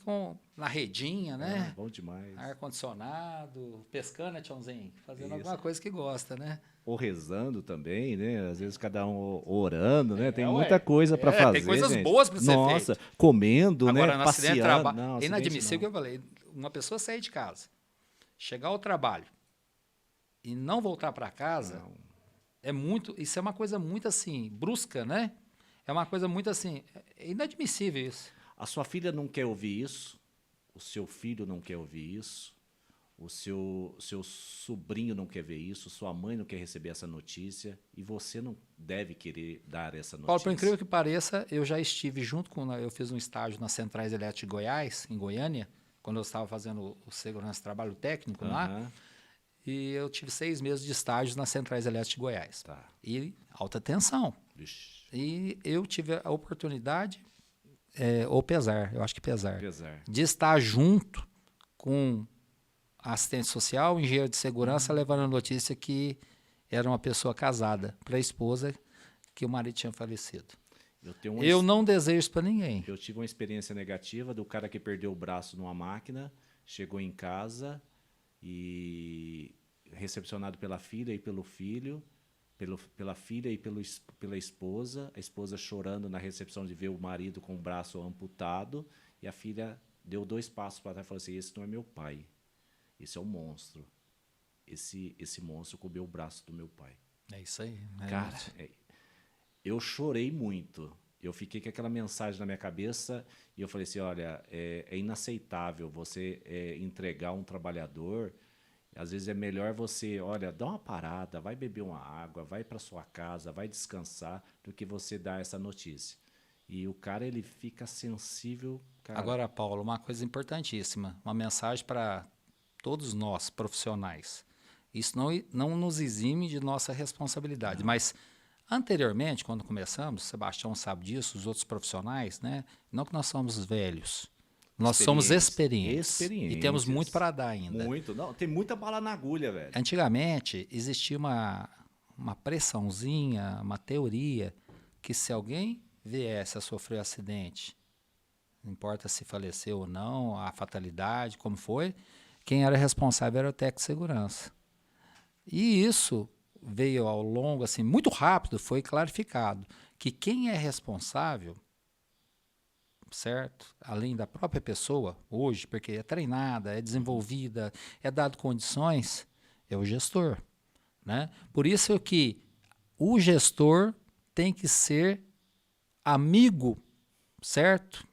na redinha, né? Bom demais. Ar-condicionado, pescando, né, Tchãozinho? Fazendo Isso. alguma coisa que gosta, né? Ou rezando também, né? Às vezes cada um orando, né? Tem ué. muita coisa pra fazer, tem coisas gente. boas pra ser Nossa, feito. comendo, Agora, né? no acidente de Passeando. trabalho, Não, é acidente inadmissível que não. eu falei. Uma pessoa sair de casa, chegar ao trabalho e não voltar para casa, Não. isso é uma coisa muito assim, brusca, né? É uma coisa muito assim, é inadmissível isso. A sua filha não quer ouvir isso, o seu filho não quer ouvir isso, o seu sobrinho não quer ver isso, sua mãe não quer receber essa notícia e você não deve querer dar essa notícia. Paulo, por incrível que pareça, eu já estive eu fiz um estágio nas Centrais Elétricas de Goiás, em Goiânia, quando eu estava fazendo o segurança trabalho técnico lá, Aham, e eu tive 6 meses de estágio nas Centrais Elétricas de Goiás. tá. E alta tensão. Vixe, E eu tive a oportunidade, ou pesar, eu acho que pesar, apesar. de estar junto com a assistente social, o engenheiro de segurança, levando a notícia que era uma pessoa casada para a esposa, que o marido tinha falecido. Eu não desejo isso para ninguém. Eu tive uma experiência negativa do cara que perdeu o braço numa máquina, chegou em casa e recepcionado pela filha e pelo filho, pela filha e pela esposa, a esposa chorando na recepção de ver o marido com o braço amputado, e a filha deu 2 passos para trás e falou assim: esse não é meu pai, esse é um monstro. Esse monstro comeu o braço do meu pai. É isso aí. Né? Cara, eu chorei muito. Eu fiquei com aquela mensagem na minha cabeça e eu falei assim, olha, é inaceitável você entregar um trabalhador. Às vezes é melhor você, olha, dá uma parada, vai beber uma água, vai para sua casa, vai descansar, do que você dar essa notícia. E o cara, ele fica sensível. Cara. Agora, Paulo, uma coisa importantíssima, uma mensagem para todos nós, profissionais. Isso não nos exime de nossa responsabilidade, mas anteriormente, quando começamos, o Sebastião sabe disso, os outros profissionais, né? Não que nós somos velhos, nós somos experientes. E temos muito para dar ainda. Muito, não, tem muita bala na agulha, velho. Antigamente, existia uma pressãozinha, uma teoria, que se alguém viesse a sofrer um acidente, não importa se faleceu ou não, a fatalidade, como foi, quem era responsável era o técnico de segurança. E isso veio ao longo, assim, muito rápido, foi clarificado que quem é responsável, certo? Além da própria pessoa, hoje, porque é treinada, é desenvolvida, é dado condições, é o gestor, né? Por isso que o gestor tem que ser amigo, certo?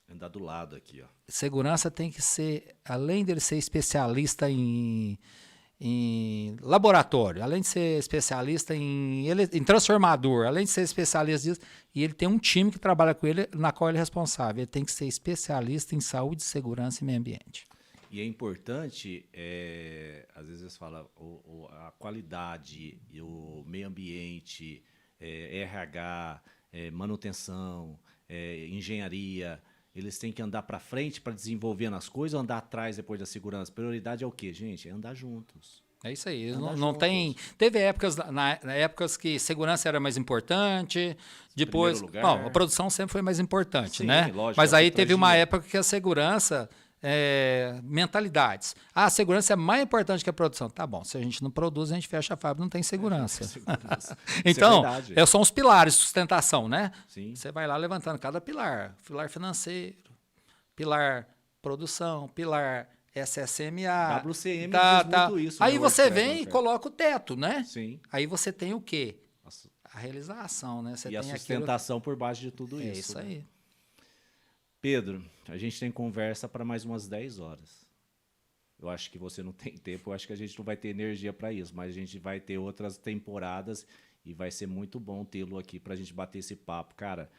Andar do lado aqui, ó. Segurança tem que ser, além dele ser especialista em laboratório, além de ser especialista em transformador, além de ser especialista disso, e ele tem um time que trabalha com ele, na qual ele é responsável. Ele tem que ser especialista em saúde, segurança e meio ambiente. E é importante, às vezes você fala, a qualidade, o meio ambiente, RH, manutenção, engenharia, eles têm que andar para frente para desenvolver as coisas ou andar atrás depois da segurança? Prioridade é o quê, gente? É andar juntos. É isso aí. Andar Não tem. Teve épocas, na épocas que segurança era mais importante. Depois. Lugar. Bom, a produção sempre foi mais importante, Sim, né? lógico, Mas é o aí que teve traz uma dinheiro. época que a segurança. Mentalidades. A segurança é mais importante que a produção. Tá bom, se a gente não produz, a gente fecha a fábrica, não tem segurança. Segurança. Então, Isso é são os pilares de sustentação, né? Sim. Você vai lá levantando cada pilar. Pilar financeiro, pilar produção, pilar SSMA. WCM diz muito isso, Aí né, você World vem Travel, e cara. coloca o teto, né? Sim. Aí você tem o quê? Nossa. A realização, né? Você E tem a sustentação por baixo de tudo aquilo... isso. É isso né? aí. Pedro, a gente tem conversa para mais umas 10 horas. Eu acho que você não tem tempo, eu acho que a gente não vai ter energia para isso, mas a gente vai ter outras temporadas e vai ser muito bom tê-lo aqui para a gente bater esse papo. Cara,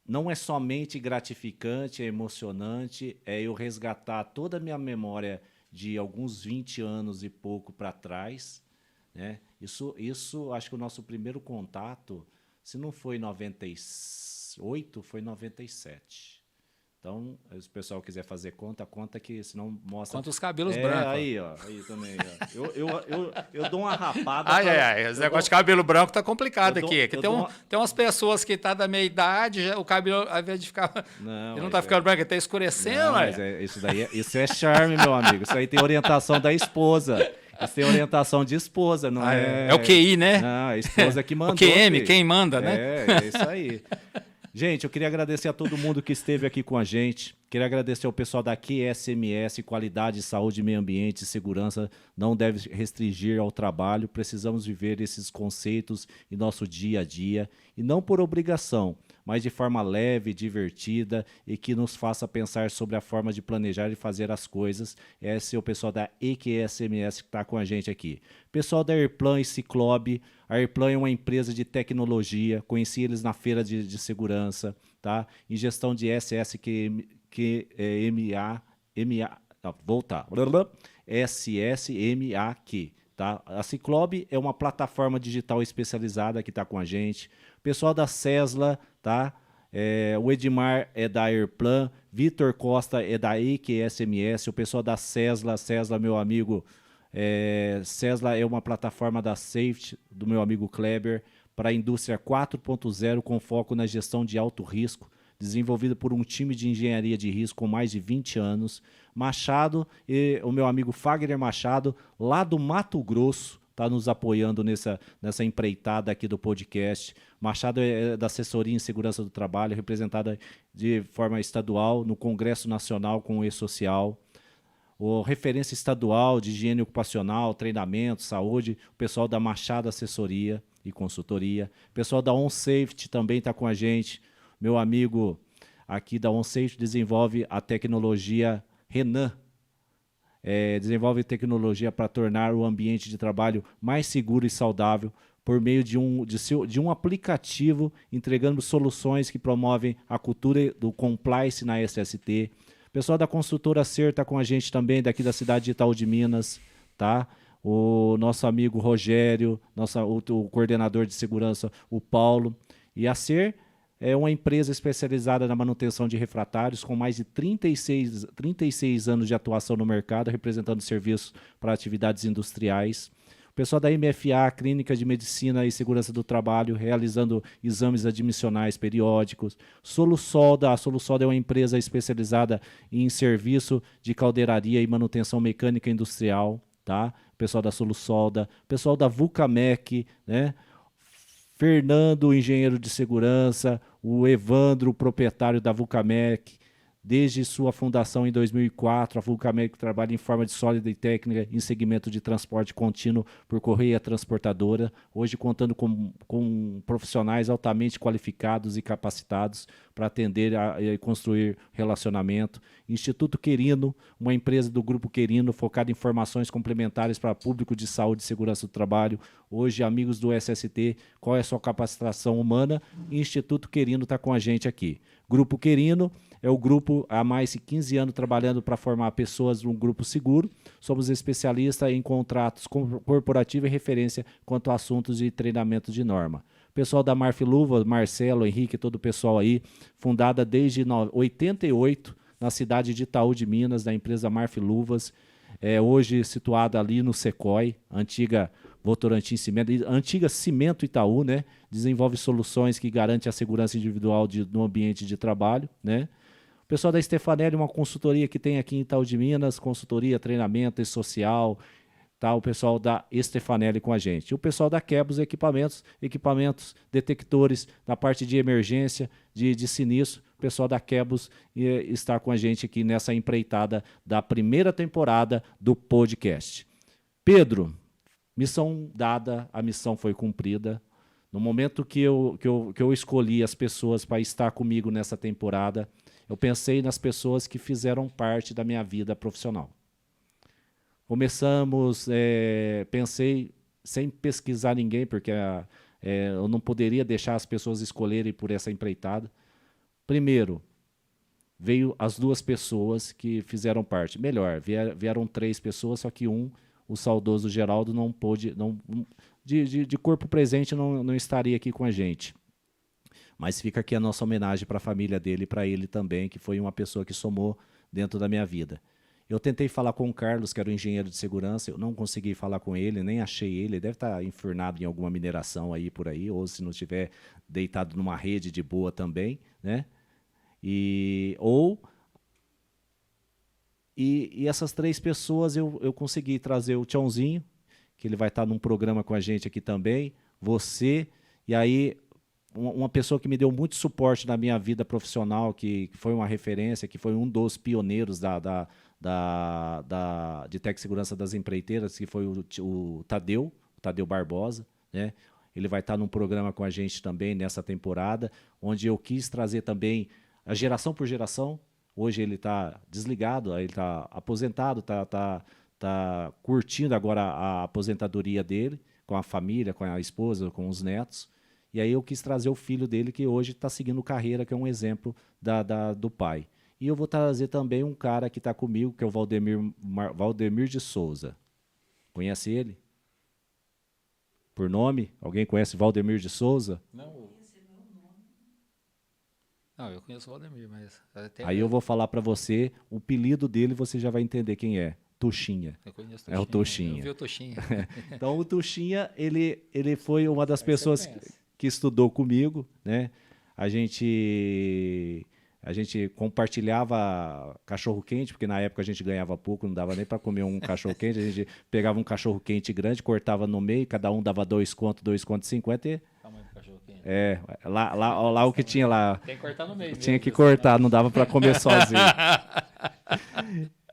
não é somente gratificante, é emocionante, é eu resgatar toda a minha memória de alguns 20 anos e pouco para trás, né? Isso, acho que o nosso primeiro contato, se não foi em 98, foi em 97. Então, se o pessoal quiser fazer conta que senão mostra. Conta os cabelos brancos. Aí, ó. Aí também, ó. Eu dou uma rapada. Esse negócio de cabelo branco tá complicado aqui. Tem umas pessoas que tá da meia idade, o cabelo, ao invés de ficar. Ele não tá ficando branco, ele tá escurecendo, mas isso é charme, meu amigo. Isso aí tem orientação da esposa. Isso tem orientação de esposa, não é? É o QI, né? Não, a esposa que mandou. O QM, quem manda, né? É isso aí. Gente, eu queria agradecer a todo mundo que esteve aqui com a gente. Queria agradecer ao pessoal da QSMS, Qualidade, Saúde, Meio Ambiente e Segurança. Não deve restringir ao trabalho. Precisamos viver esses conceitos em nosso dia a dia. E não por obrigação, mas de forma leve, divertida e que nos faça pensar sobre a forma de planejar e fazer as coisas. Esse é o pessoal da EQSMS que está com a gente aqui. Pessoal da Airplan e Ciclobe. A Airplan é uma empresa de tecnologia. Conheci eles na feira de segurança, tá? Em gestão de SSMA, SSMAQ, tá? A Ciclobe é uma plataforma digital especializada que está com a gente. Pessoal da Cesla, tá? O Edmar é da Airplan, Vitor Costa é da EQSMS, o pessoal da Cesla, meu amigo, Cesla é uma plataforma da Safety, do meu amigo Kleber, para a indústria 4.0 com foco na gestão de alto risco, desenvolvida por um time de engenharia de risco com mais de 20 anos. Machado, e o meu amigo Fagner Machado, lá do Mato Grosso, está nos apoiando nessa empreitada aqui do podcast. Machado é da Assessoria em Segurança do Trabalho, representada de forma estadual no Congresso Nacional com o E-Social. O referência estadual de higiene ocupacional, treinamento, saúde, o pessoal da Machado Assessoria e Consultoria. O pessoal da OnSafety também está com a gente. Meu amigo aqui da OnSafety desenvolve a tecnologia Renan. Desenvolve tecnologia para tornar o ambiente de trabalho mais seguro e saudável por meio de um aplicativo, entregando soluções que promovem a cultura do compliance na SST. O pessoal da construtora Ser está com a gente também, daqui da cidade de Itaú de Minas, tá? O nosso amigo Rogério, o coordenador de segurança, o Paulo. E a Ser é uma empresa especializada na manutenção de refratários, com mais de 36 anos de atuação no mercado, representando serviços para atividades industriais. O pessoal da MFA, Clínica de Medicina e Segurança do Trabalho, realizando exames admissionais periódicos. Solusolda, a Solusolda é uma empresa especializada em serviço de caldeiraria e manutenção mecânica industrial, tá? O pessoal da Solusolda, o pessoal da Vulcamec, né? Fernando, engenheiro de segurança, o Evandro, proprietário da Vulcamec. Desde sua fundação em 2004, a Vulcamec trabalha em forma de sólida e técnica em segmento de transporte contínuo por correia transportadora, hoje contando com profissionais altamente qualificados e capacitados para atender e construir relacionamento. Instituto Querino, uma empresa do Grupo Querino focada em formações complementares para público de saúde e segurança do trabalho. Hoje, amigos do SST, qual é a sua capacitação humana? Instituto Querino está com a gente aqui. Grupo Querino é o grupo há mais de 15 anos trabalhando para formar pessoas num grupo seguro. Somos especialistas em contratos corporativos e referência quanto a assuntos de treinamento de norma. Pessoal da Marf Luvas, Marcelo, Henrique, todo o pessoal aí, fundada desde 88 na cidade de Itaú de Minas, da empresa Marf Luvas, hoje situada ali no Secoi, antiga Votorantim Cimento, antiga Cimento Itaú, né? Desenvolve soluções que garantem a segurança individual no ambiente de trabalho, né? O pessoal da Stefanelli, uma consultoria que tem aqui em Itaú de Minas, consultoria, treinamento e social, tá? O pessoal da Stefanelli com a gente. O pessoal da Quebos equipamentos detectores, na parte de emergência, de sinistro. O pessoal da Quebos está com a gente aqui nessa empreitada da primeira temporada do podcast. Pedro, missão dada, a missão foi cumprida. No momento que eu escolhi as pessoas para estar comigo nessa temporada, eu pensei nas pessoas que fizeram parte da minha vida profissional. Começamos, pensei, sem pesquisar ninguém, porque eu não poderia deixar as pessoas escolherem por essa empreitada. Primeiro, veio as 2 pessoas que fizeram parte. Melhor, vieram 3 pessoas, só que o saudoso Geraldo, não pôde, de corpo presente, não estaria aqui com a gente. Mas fica aqui a nossa homenagem para a família dele e para ele também, que foi uma pessoa que somou dentro da minha vida. Eu tentei falar com o Carlos, que era o engenheiro de segurança, eu não consegui falar com ele, nem achei ele. Ele deve estar enfurnado em alguma mineração aí por aí, ou se não estiver deitado numa rede de boa também, né? E essas 3 pessoas eu consegui trazer o Tchãozinho, que ele vai estar num programa com a gente aqui também, você, e aí uma pessoa que me deu muito suporte na minha vida profissional, que foi uma referência, que foi um dos pioneiros de Tec Segurança das Empreiteiras, que foi o Tadeu Barbosa, né? Ele vai estar num programa com a gente também nessa temporada, onde eu quis trazer também a geração por geração. Hoje ele está desligado, ele está aposentado, está curtindo agora a aposentadoria dele, com a família, com a esposa, com os netos. E aí eu quis trazer o filho dele, que hoje está seguindo carreira, que é um exemplo do pai. E eu vou trazer também um cara que está comigo, que é o Valdemir de Souza. Conhece ele? Por nome? Alguém conhece Valdemir de Souza? Não, eu conheço o Valdemir, mas... Aí eu vou falar para você, o apelido dele você já vai entender quem é. Tuxinha. Eu conheço É o Tuxinha. Eu vi o Tuxinha. Então o Tuxinha, ele foi uma das pessoas que estudou comigo, né? A gente compartilhava cachorro-quente, porque na época a gente ganhava pouco, não dava nem para comer um cachorro-quente. A gente pegava um cachorro-quente grande, cortava no meio, cada um dava 2 contos, 2,50 e... Tamanho do cachorro-quente. Lá o que tinha lá. Tem que cortar no meio. Tinha que cortar, não dava para comer sozinho.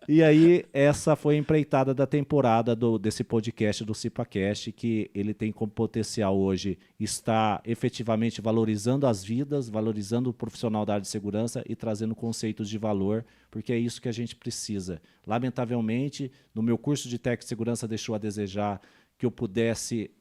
E aí, essa foi a empreitada da temporada desse podcast, do CipaCast, que ele tem como potencial hoje estar efetivamente valorizando as vidas, valorizando o profissional da área de segurança e trazendo conceitos de valor, porque é isso que a gente precisa. Lamentavelmente, no meu curso de técnico de segurança deixou a desejar que eu pudesse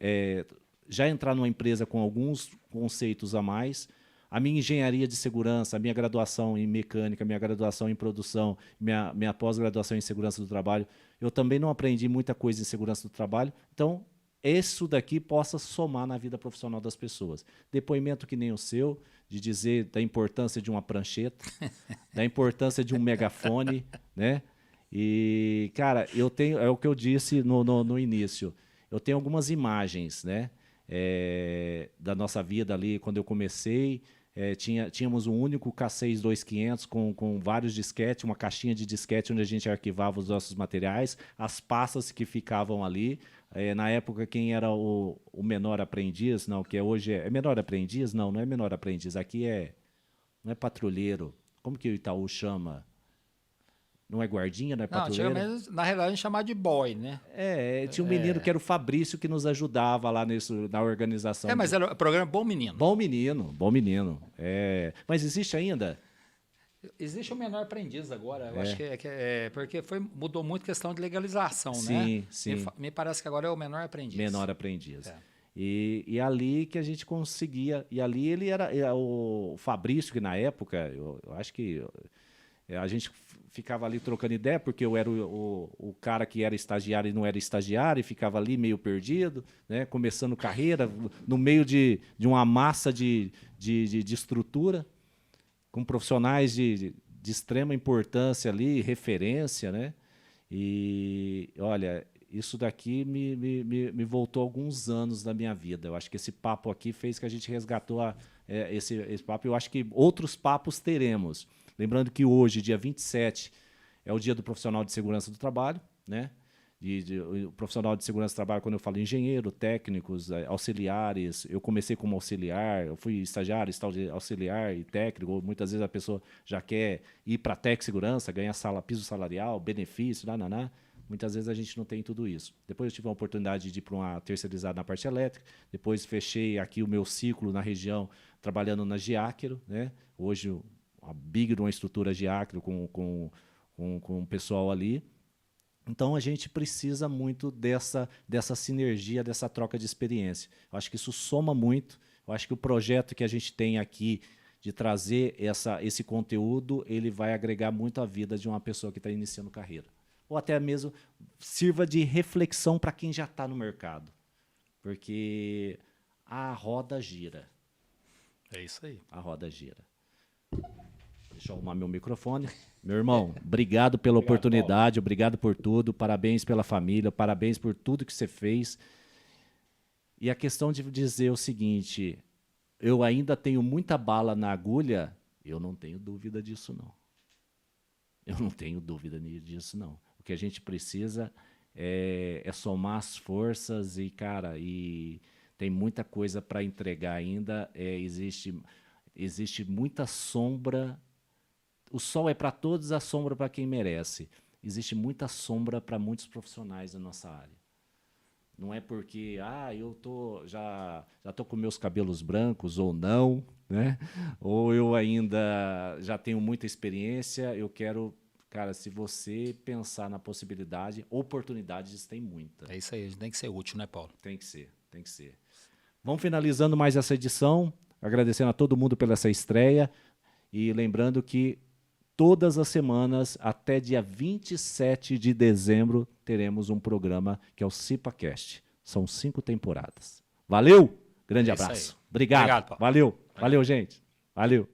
já entrar numa empresa com alguns conceitos a mais. A minha engenharia de segurança, a minha graduação em mecânica, minha graduação em produção, minha pós-graduação em segurança do trabalho, eu também não aprendi muita coisa em segurança do trabalho. Então, isso daqui possa somar na vida profissional das pessoas. Depoimento que nem o seu, de dizer da importância de uma prancheta, da importância de um megafone, né? E, cara, eu tenho, é o que eu disse no início, eu tenho algumas imagens, né? Da nossa vida ali, quando eu comecei, tínhamos um único K6 2500 com vários disquetes, uma caixinha de disquete onde a gente arquivava os nossos materiais, as pastas que ficavam ali. Na época, quem era o menor aprendiz, não, que hoje é menor aprendiz? Não, não é menor aprendiz, aqui não é patrulheiro. Como que o Itaú chama? Não é guardinha, não é patrulheiro? Não, na realidade a gente chamava de boy, né? Tinha um menino que era o Fabrício que nos ajudava lá na organização. Mas era o programa Bom Menino. Bom menino. Mas existe ainda? Existe o menor aprendiz agora. Eu acho que porque mudou muito a questão de legalização, né? Sim. Me parece que agora é o menor aprendiz. Menor aprendiz. E ali que a gente conseguia. E ali ele era o Fabrício, que na época, eu acho que a gente ficava ali trocando ideia, porque eu era o cara que era estagiário e não era estagiário, e ficava ali meio perdido, né? Começando carreira, no meio de uma massa de estrutura, com profissionais de extrema importância ali, referência, né? E, olha, isso daqui me voltou alguns anos da minha vida. Eu acho que esse papo aqui fez que a gente resgatou esse papo. Eu acho que outros papos teremos. Lembrando que hoje, dia 27, é o dia do profissional de segurança do trabalho, né? O profissional de segurança do trabalho, quando eu falo engenheiro, técnicos, auxiliares, eu comecei como auxiliar, eu fui estagiário, auxiliar e técnico. Muitas vezes a pessoa já quer ir para a Tec Segurança, ganhar piso salarial, benefício, nananá. Muitas vezes a gente não tem tudo isso. Depois eu tive a oportunidade de ir para uma terceirizada na parte elétrica, depois fechei aqui o meu ciclo na região, trabalhando na Giáquero, né? Hoje, uma big de uma estrutura Giáquero com o pessoal ali. Então, a gente precisa muito dessa sinergia, dessa troca de experiência. Eu acho que isso soma muito. Eu acho que o projeto que a gente tem aqui de trazer esse conteúdo, ele vai agregar muito à vida de uma pessoa que está iniciando carreira. Ou até mesmo sirva de reflexão para quem já está no mercado. Porque a roda gira. É isso aí. A roda gira. Deixa eu arrumar meu microfone. Meu irmão, obrigado pela oportunidade, obrigado por tudo, parabéns pela família, parabéns por tudo que você fez. E a questão de dizer o seguinte, eu ainda tenho muita bala na agulha, eu não tenho dúvida disso, não. Eu não tenho dúvida disso, não. O que a gente precisa é somar as forças e, cara, e tem muita coisa para entregar ainda. Existe muita sombra. O sol é para todos, a sombra para quem merece. Existe muita sombra para muitos profissionais da nossa área. Não é porque eu já tô com meus cabelos brancos ou não, né? Ou eu ainda já tenho muita experiência. Eu quero, cara, se você pensar na possibilidade, oportunidades tem muita. É isso aí, a gente tem que ser útil, né, Paulo? Tem que ser, tem que ser. Vamos finalizando mais essa edição, agradecendo a todo mundo pela essa estreia e lembrando que todas as semanas, até dia 27 de dezembro, teremos um programa que é o CIPAcast. São 5 temporadas. Valeu? Grande abraço. Obrigado. Obrigado, Paulo. Valeu, gente. Valeu.